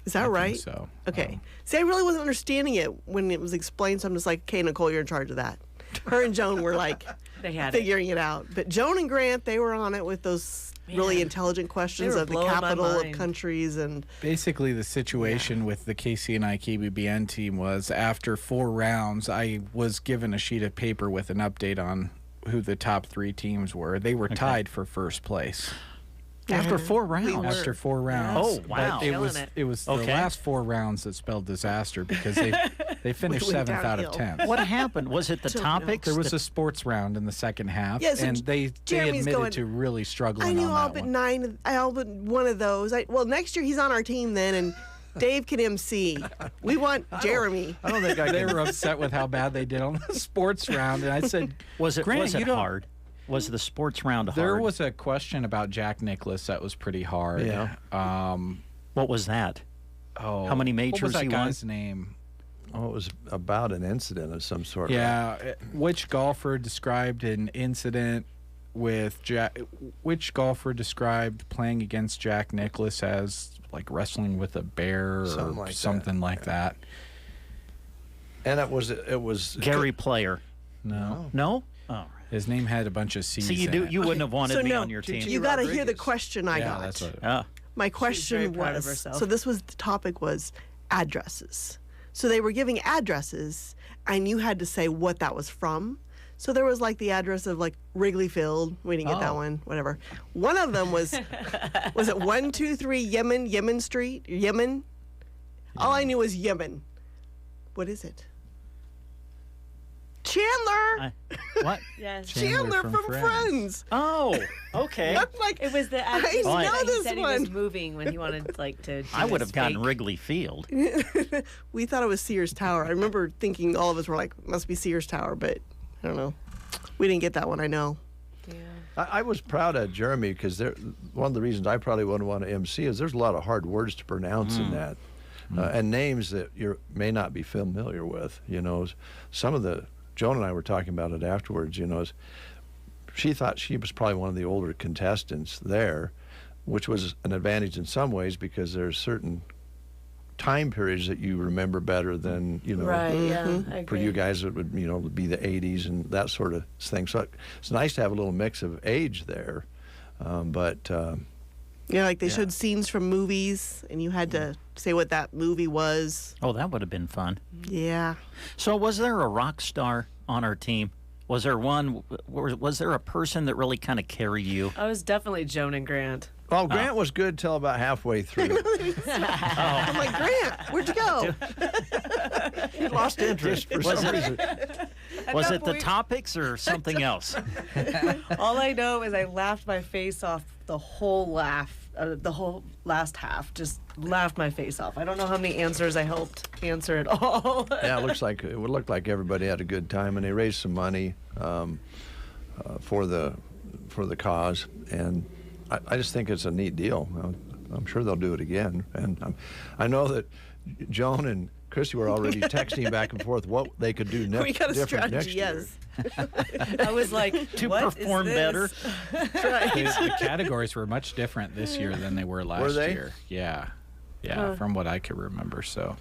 Is that right? I think so. Okay. See, I really wasn't understanding it when it was explained, so I'm just like, okay, Nicole, you're in charge of that. Her and Joan were like They had figuring it out. But Joan and Grant, they were on it with those really intelligent questions were of the blowing my capital of mind. countries. And Basically, the situation with the KCNI KBBN team was after 4 rounds, I was given a sheet of paper with an update on who the top 3 teams were. They were tied for first place. After 4 rounds. After 4 rounds. Oh, wow. But it was the last 4 rounds that spelled disaster because they finished We went 7th out of downhill. 10. What happened? Was it the topics? There was a sports round in the second half, Yeah, so and they Jeremy's admitted going, to really struggling I knew on all that but one. all but one of those. Well, next year he's on our team then, and Dave can MC. We want Jeremy. I don't think They were upset with how bad they did on the sports round, and I said, Was it Grant, you don't- hard? Was the sports round hard? There was a question about Jack Nicklaus that was pretty hard. Yeah. What was that? Oh, How many majors what was that he won? guy's name? Oh, it was about an incident of some sort. Yeah. Which golfer described an incident with Jack? Which golfer described playing against Jack Nicklaus as like wrestling with a bear or something like that? And it was Gary Player. No. No? Oh. His name had a bunch of C's. See, you wouldn't have wanted So me no, on your team. you got to hear the question I Yeah, got. that's what. Ah. My very question proud of was, herself. so this was the topic was addresses. So they were giving addresses, and you had to say what that was from. So there was like the address of like Wrigley Field. We didn't get that one. Whatever. One of them was it 123 Yemen Street, Yemen? All I knew was Yemen. What is it? Chandler. What? Yes. Chandler from Friends. Oh, okay. I'm like, It was the I address know that he this said he was one. moving when he wanted like to. Do I would his have gotten fake- Wrigley Field. We thought it was Sears Tower. I remember thinking all of us were like, must be Sears Tower, but I don't know. We didn't get that one, I know. I was proud of Jeremy because one of the reasons I probably wouldn't want to MC is there's a lot of hard words to pronounce in that, and names that you may not be familiar with. Some of the Joan and I were talking about it afterwards. She thought she was probably one of the older contestants there, which was an advantage in some ways because there's certain time periods that you remember better than Right. Yeah. I for agree. you guys it would be the 80s and that sort of thing. So it's nice to have a little mix of age there, Like they showed scenes from movies, and you had to say what that movie was. Oh, that would have been fun. Yeah. So was there a rock star on our team? Was there one? Was there a person that really kind of carried you? I was definitely Joan and Grant. Well, Grant was good till about halfway through. I'm like, Grant, where'd you go? He lost interest for Was some it- reason. Was it the topics or something else? All I know is I laughed my face off the whole last half. Just laughed my face off. I don't know how many answers I helped answer at all. Yeah, it would look like everybody had a good time, and they raised some money for the cause, and I just think it's a neat deal. I'm sure they'll do it again, and I know that Joan and Christy were already texting back and forth what they could do We got a different next strategy, year. yes. I was like, To what is perform this? better. The categories were much different this year than they were last Were they? year. Yeah. Yeah, from what I could remember. So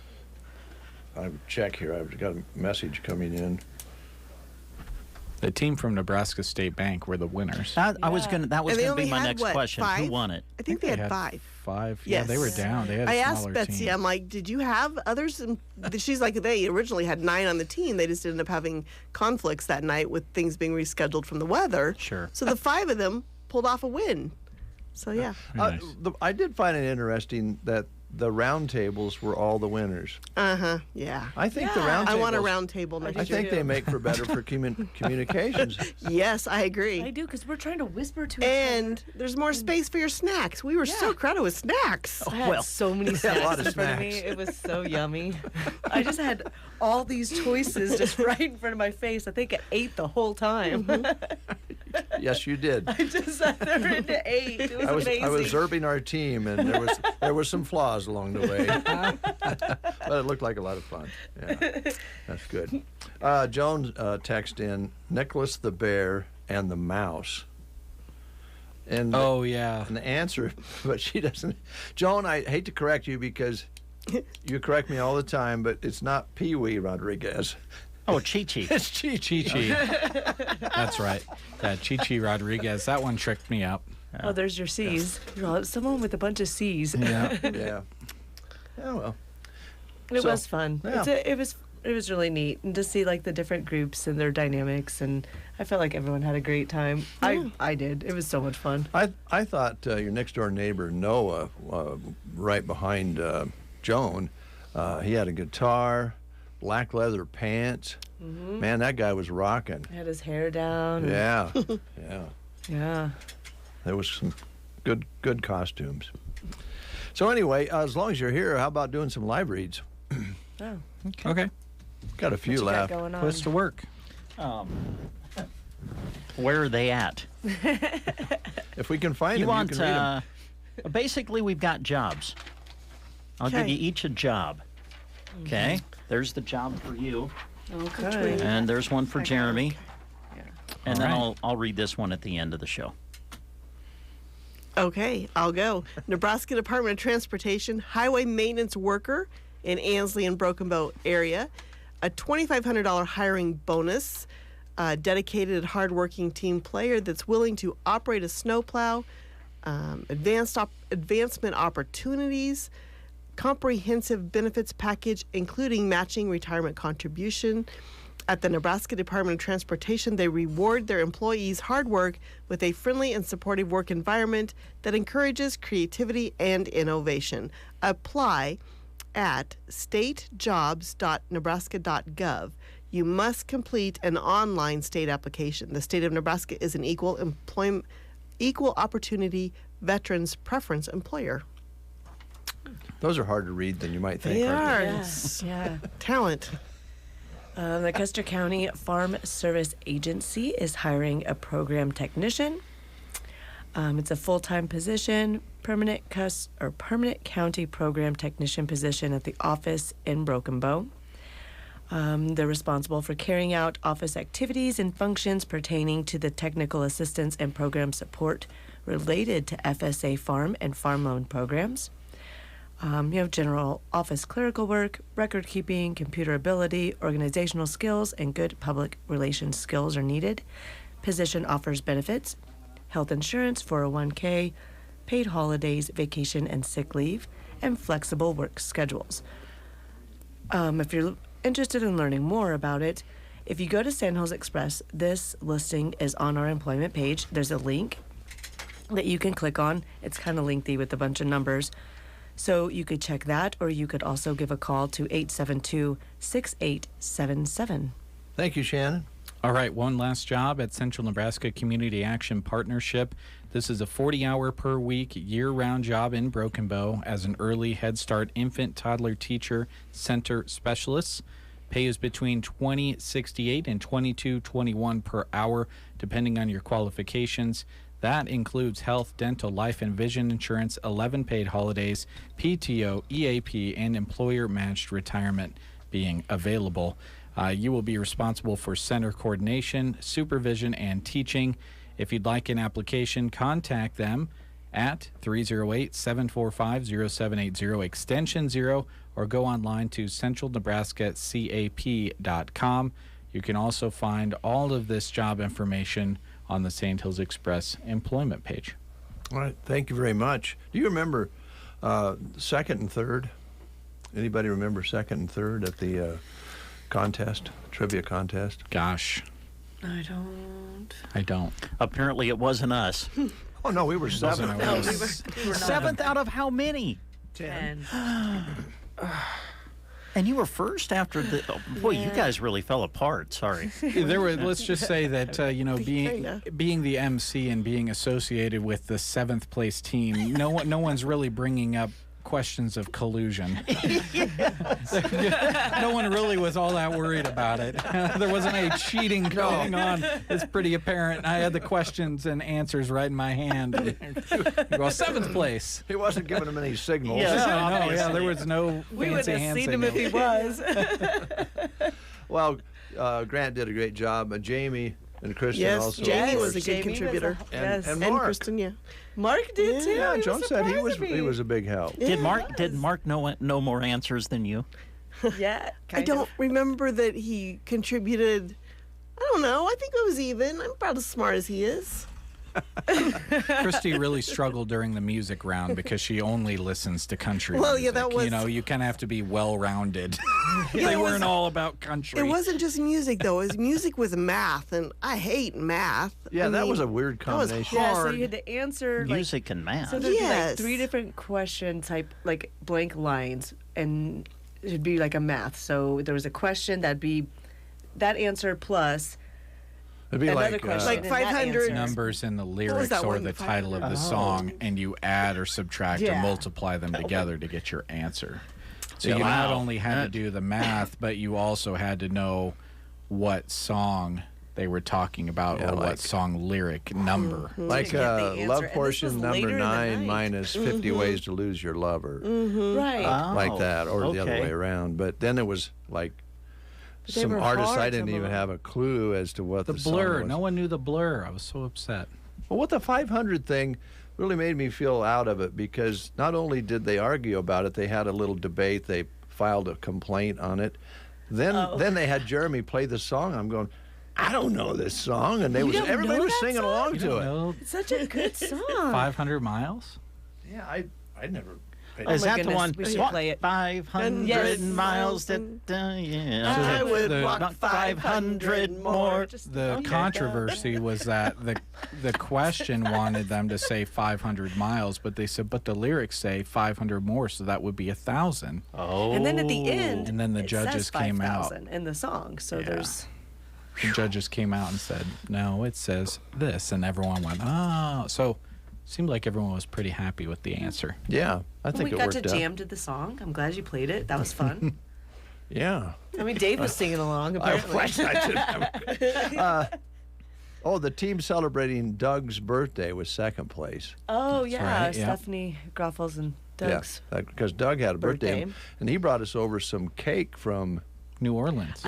I check here. I've got a message coming in. The team from Nebraska State Bank were the winners. I was gonna. That was And they going to be only my had, next what, question. 5? Who won it? I think they had 5. 5. Yes. Yeah, they were down. They had a I asked smaller Betsy, team. I'm like, did you have others? And she's like, they originally had 9 on the team. They just ended up having conflicts that night with things being rescheduled from the weather. Sure. So the 5 of them pulled off a win. So yeah. Nice. I did find it interesting that the round tables were all the winners. Yeah. I think the round I tables, want a round table next I think year. they make for better for communications. Yes, I agree. I do, because we're trying to whisper to And there's more space for your snacks. We were so crowded with snacks. I had so many had a lot snacks of in front of me. snacks. It was so yummy. I just had all these choices just right in front of my face. I think I ate the whole time. Yes, you did. I just sat there and ate. It was amazing. I was observing our team, and there was some flaws along the way, but it looked like a lot of fun. Yeah, that's good. Joan texted in Nicholas the Bear and the Mouse. And Oh, yeah. And the answer, but she doesn't. Joan, I hate to correct you because you correct me all the time, but it's not Pee Wee Rodriguez. Oh, Chi-Chi. It's Chi-Chi. Chi-Chi. That's right. Yeah, Chi-Chi Rodriguez. That one tricked me up. Oh, there's your C's. You're someone with a bunch of C's. Yeah. Yeah. Oh, well. It So, was fun. yeah. It was really neat, and to see like the different groups and their dynamics, and I felt like everyone had a great time. I did. It was so much fun. I thought your next door neighbor Noah, right behind Joan, he had a guitar, black leather pants. Man, that guy was rocking. Had his hair down. and- Yeah, yeah. Yeah. There was some good costumes. So anyway, as long as you're here, how about doing some live reads? Oh. Okay. Got a few What you got left. going on? Put us to work. Where are they at? If we can find You them, want? you can read them. Basically, we've got jobs. I'll give Okay. you each a job. Okay. There's the job for you, Okay. and there's one for Jeremy, and All then right. I'll read this one at the end of the show. Okay, I'll go. Nebraska Department of Transportation highway maintenance worker in Ansley and Broken Bow area. A $2,500 hiring bonus. A dedicated, hardworking team player that's willing to operate a snowplow. Advancement opportunities. Comprehensive benefits package, including matching retirement contribution. At the Nebraska Department of Transportation, they reward their employees' hard work with a friendly and supportive work environment that encourages creativity and innovation. Apply at statejobs.nebraska.gov. You must complete an online state application. The state of Nebraska is an equal opportunity veterans preference employer. Those are harder to read than you might think. They aren't are. they? Yeah. Talent. The Custer County Farm Service Agency is hiring a program technician. It's a full-time position, permanent county program technician position at the office in Broken Bow. They're responsible for carrying out office activities and functions pertaining to the technical assistance and program support related to FSA farm and farm loan programs. General office clerical work, record keeping, computer ability, organizational skills, and good public relations skills are needed. Position offers benefits, health insurance, 401k, paid holidays, vacation and sick leave, and flexible work schedules. If you're interested in learning more about it, if you go to Sandhills Express, this listing is on our employment page. There's a link that you can click on. It's kind of lengthy with a bunch of numbers. So you could check that, or you could also give a call to 872-6877. Thank you, Shannon. All right, one last job at Central Nebraska Community Action Partnership. This is a 40-hour per week, year-round job in Broken Bow as an early Head Start infant toddler teacher center specialist. Pay is between $20.68 and $22.21 per hour, depending on your qualifications. That includes health, dental, life, and vision insurance, 11 paid holidays, PTO, EAP, and employer-matched retirement being available. You will be responsible for center coordination, supervision, and teaching. If you'd like an application, contact them at 308-745-0780 extension 0, or go online to centralnebraskacap.com. You can also find all of this job information on the Sand Hills Express employment page. All right, thank you very much. Do you remember second and third? Anybody remember second and third at the trivia contest? Gosh, I don't. Apparently, it wasn't us. Oh no, we were seventh. No, we were seventh out of how many? 10. And you were first after the. Oh, boy, you guys really fell apart. Sorry. There were. Let's just say that being the MC and being associated with the 7th place team, no one's really bringing up questions of collusion. No one really was all that worried about it. There wasn't any cheating going on. It's pretty apparent. I had the questions and answers right in my hand. Well, 7th place. He wasn't giving them any signals. Yeah, there was no We would fancy have hand seen him if he signals. was. Well, Grant did a great job. Jamie and Kristen Yes, also. Jamie was a Jamie good was contributor. And And Mark. Kristen, yeah. Mark did too. Yeah, He Joan said he surprising was a big help. Did Mark know more answers than you? Yeah. I don't remember that he contributed. I don't know. I think it was even. I'm about as smart as he is. Christy really struggled during the music round because she only listens to country Well, music. yeah, that was- you kind of have to be well-rounded. Yeah, They it was- weren't all about country. It wasn't just music, though. It was music with math, and I hate math. Yeah, I that mean, was a weird that was combination. Yeah, so hard. you had to answer like Music and math. so there'd be Yes. like 3 different question type like blank lines, and it'd be like a math. So there was a question that'd be that answer plus It'd be another like question, Like and that 500 answer. numbers in the lyrics that or one? the title of the 500? song, and you add or subtract or Yeah. multiply them together to get your answer. So Yeah, you not wow. only had to do the math, but you also had to know what song they were talking about Yeah, or like- what song lyric number. Like get the answer. love And this portion was number later in the 9 night. minus 50 ways to lose your lover. Right. Like Oh, that, or the other okay. way around. But then it was like They some were artists hard, I didn't some of even them. have a clue as to what The the, song Blur. was. No one knew the Blur. I was so upset. Well, what the 500 thing really made me feel out of it, because not only did they argue about it, they had a little debate. They filed a complaint on it. Then they had Jeremy play the song. I'm going, I don't know this song, and everybody know was that singing song? along You to don't it. know It's such a good song. 500 miles? Yeah, I never. Is my that the goodness, one? we should What? play it. 500 Yes. miles. Yeah. I would the- walk Not 500 more. The controversy was that the question wanted them to say 500 miles, but they said, but the lyrics say 500 more, so that would be 1,000. Oh. And then at the end, And then the it judges says came out. 5,000 in the song. So Yeah. there's The judges came out and said, no, it says this, and everyone went, oh. So seemed like everyone was pretty happy with the answer. Yeah, I think we it got worked to out. jam to the song. I'm glad you played it. That was fun. Yeah. I mean, Dave was singing along. Apparently. The team celebrating Doug's birthday was second place. Oh yeah, right, yeah. Stephanie Groffels and Doug's. Yeah, because Doug had a birthday, Birthday. and he brought us over some cake from New Orleans.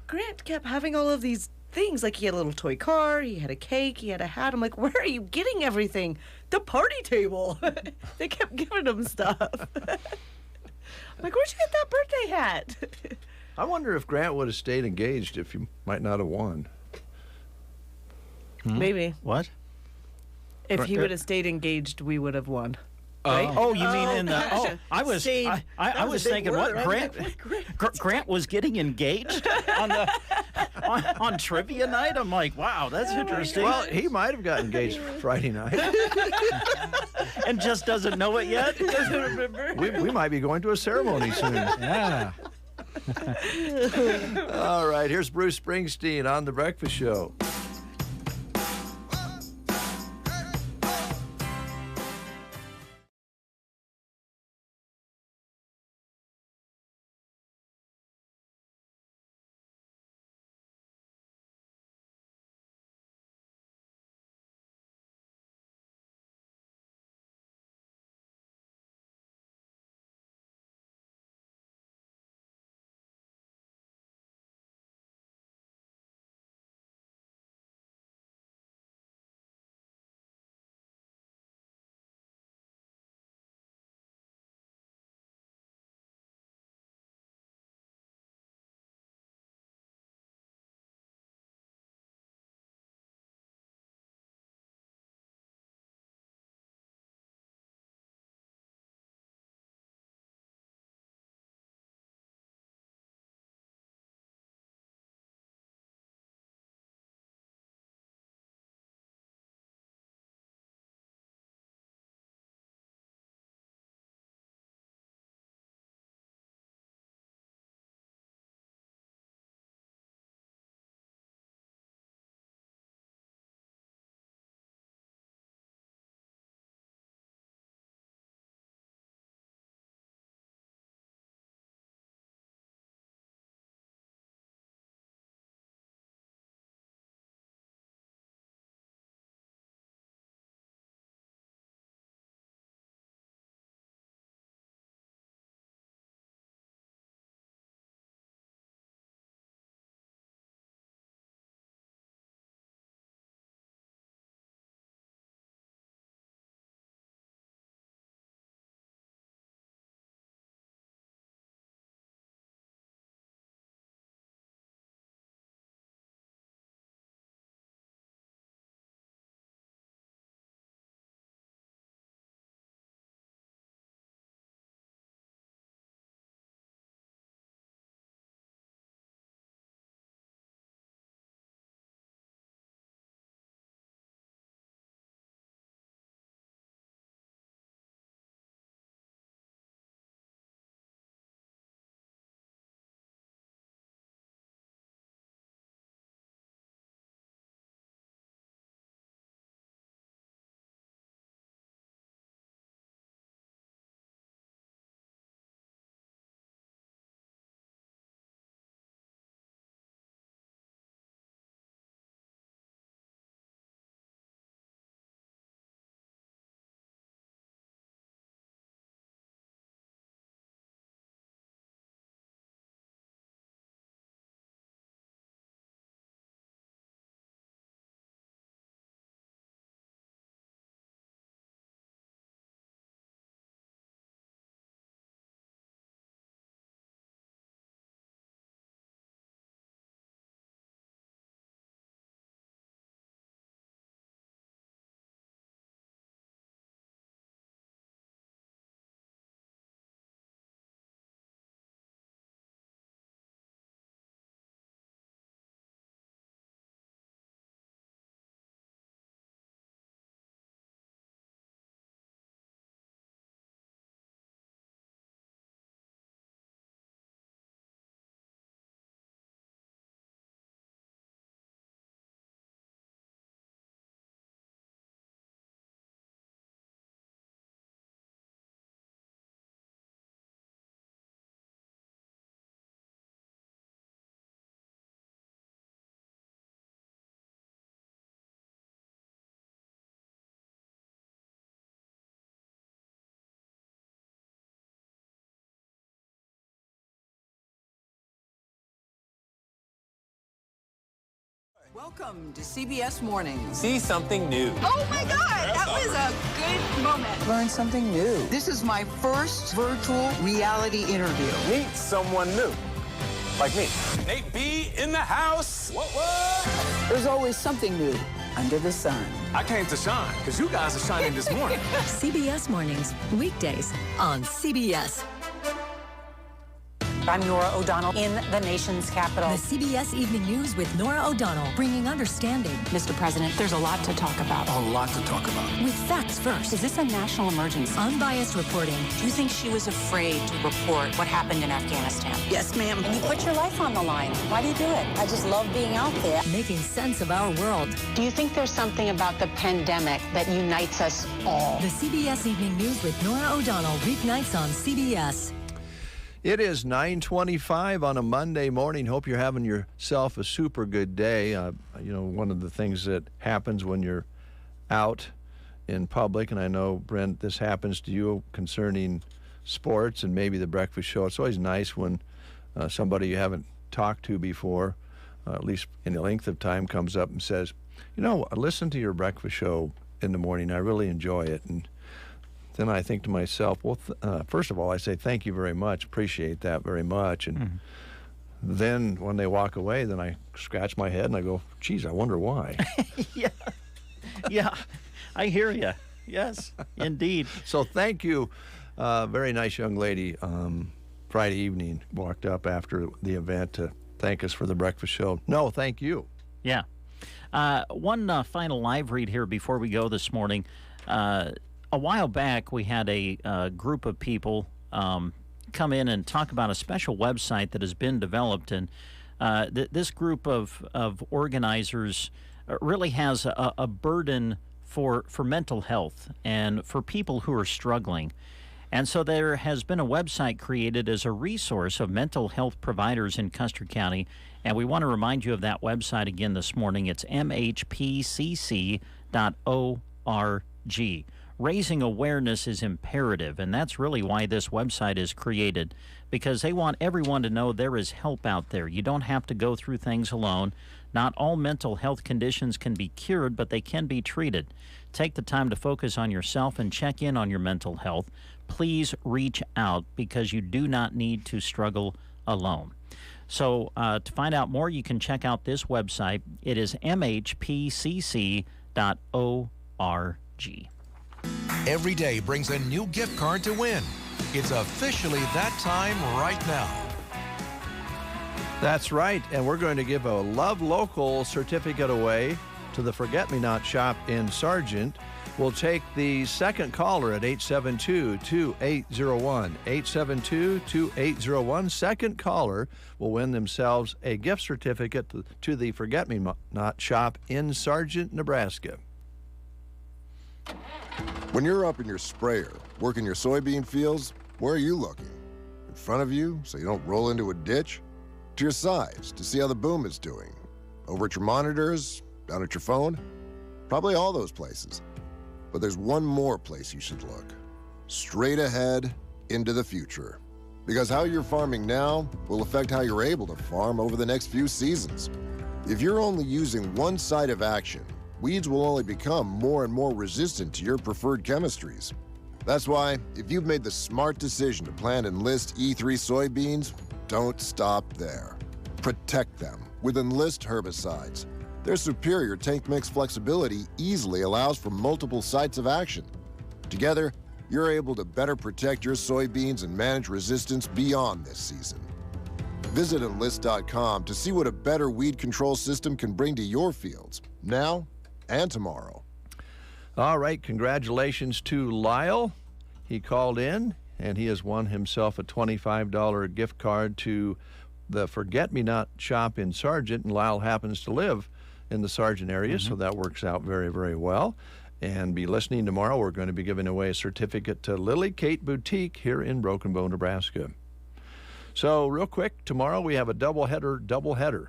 Grant kept having all of these things. Like he had a little toy car, he had a cake, he had a hat. I'm like, where are you getting everything? The party table. They kept giving him stuff. I'm like, where'd you get that birthday hat? I wonder if Grant would have stayed engaged if you might not have won. Maybe. What? If he would have stayed engaged, we would have won. Right? Oh, you mean in the? Oh, gotcha. I was. Stayed. I That was was a big thinking, what word. Grant? Grant was getting engaged on trivia night. I'm like, wow, that's interesting. Well, he might have got engaged Friday night. And just doesn't know it yet. Doesn't remember. We might be going to a ceremony soon. Yeah. All right, here's Bruce Springsteen on The Breakfast Show. Welcome to CBS Mornings. See something new. Oh my God, that was a good moment. Learn something new. This is my first virtual reality interview. Meet someone new. Like me. Nate B in the house. What? There's always something new under the sun. I came to shine because you guys are shining this morning. CBS Mornings, weekdays on CBS. I'm Nora O'Donnell in the nation's capital. The CBS Evening News with Nora O'Donnell, bringing understanding. Mr. President, there's a lot to talk about. A lot to talk about. With facts first. Is this a national emergency? Unbiased reporting. Do you think she was afraid to report what happened in Afghanistan? Yes, ma'am. You put your life on the line. Why do you do it? I just love being out there. Making sense of our world. Do you think there's something about the pandemic that unites us all? The CBS Evening News with Nora O'Donnell, weeknights on CBS. It is 9:25 on a Monday morning. Hope you're having yourself a super good day. One of the things that happens when you're out in public, and I know, Brent, this happens to you concerning sports and maybe the breakfast show. It's always nice when somebody you haven't talked to before, at least in a length of time, comes up and says, I listen to your breakfast show in the morning. I really enjoy it. And then I think to myself, well, first of all, I say thank you very much, appreciate that very much. And then when they walk away, then I scratch my head and I go, geez, I wonder why. Yeah, I hear you. Yes, indeed. So thank you. Very nice young lady Friday evening walked up after the event to thank us for the breakfast show. No, thank you. Yeah. One final live read here before we go this morning. A while back, we had a group of people come in and talk about a special website that has been developed. And this group of organizers really has a burden for mental health and for people who are struggling. And so there has been a website created as a resource of mental health providers in Custer County. And we want to remind you of that website again this morning. It's mhpcc.org. Raising awareness is imperative, and that's really why this website is created, because they want everyone to know there is help out there. You don't have to go through things alone. Not all mental health conditions can be cured, but they can be treated. Take the time to focus on yourself and check in on your mental health. Please reach out, because you do not need to struggle alone. So to find out more, you can check out this website. It is mhpcc.org. Every day brings a new gift card to win. It's officially that time right now. That's right, and we're going to give a Love Local certificate away to the Forget-Me-Not shop in Sargent. We'll take the second caller at 872-2801. 872-2801. Second caller will win themselves a gift certificate to the Forget-Me-Not shop in Sargent, Nebraska. When you're up in your sprayer, working your soybean fields, where are you looking? In front of you, so you don't roll into a ditch? To your sides, to see how the boom is doing? Over at your monitors? Down at your phone? Probably all those places. But there's one more place you should look. Straight ahead into the future. Because how you're farming now will affect how you're able to farm over the next few seasons. If you're only using one side of action, weeds will only become more and more resistant to your preferred chemistries. That's why, if you've made the smart decision to plant Enlist E3 soybeans, don't stop there. Protect them with Enlist herbicides. Their superior tank mix flexibility easily allows for multiple sites of action. Together, you're able to better protect your soybeans and manage resistance beyond this season. Visit Enlist.com to see what a better weed control system can bring to your fields, now and tomorrow. All right, congratulations to Lyle. He called in, and he has won himself a $25 gift card to the Forget-Me-Not shop in Sargent, and Lyle happens to live in the Sargent area, so that works out very, very well. And be listening tomorrow. We're going to be giving away a certificate to Lily Kate Boutique here in Broken Bow, Nebraska. So real quick, tomorrow we have a doubleheader.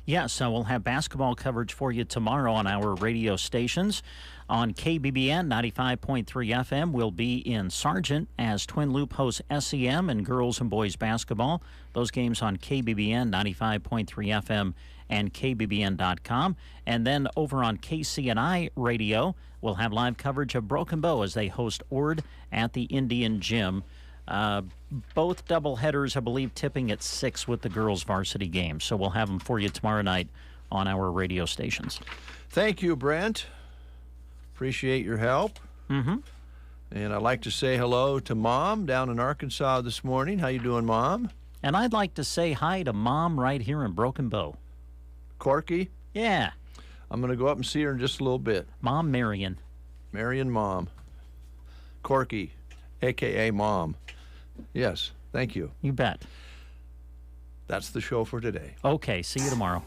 Yes, so we'll have basketball coverage for you tomorrow on our radio stations. On KBBN 95.3 FM, we'll be in Sargent as Twin Loop hosts SEM and girls and boys basketball. Those games on KBBN 95.3 FM and KBBN.com. And then over on KCNI Radio, we'll have live coverage of Broken Bow as they host Ord at the Indian Gym. Both doubleheaders, I believe, tipping at 6 with the girls' varsity game. So we'll have them for you tomorrow night on our radio stations. Thank you, Brent. Appreciate your help. Mm-hmm. And I'd like to say hello to Mom down in Arkansas this morning. How you doing, Mom? And I'd like to say hi to Mom right here in Broken Bow. Corky? Yeah. I'm going to go up and see her in just a little bit. Mom Marion. Marion Mom. Corky, a.k.a. Mom. Yes, thank you. You bet. That's the show for today. Okay, see you tomorrow.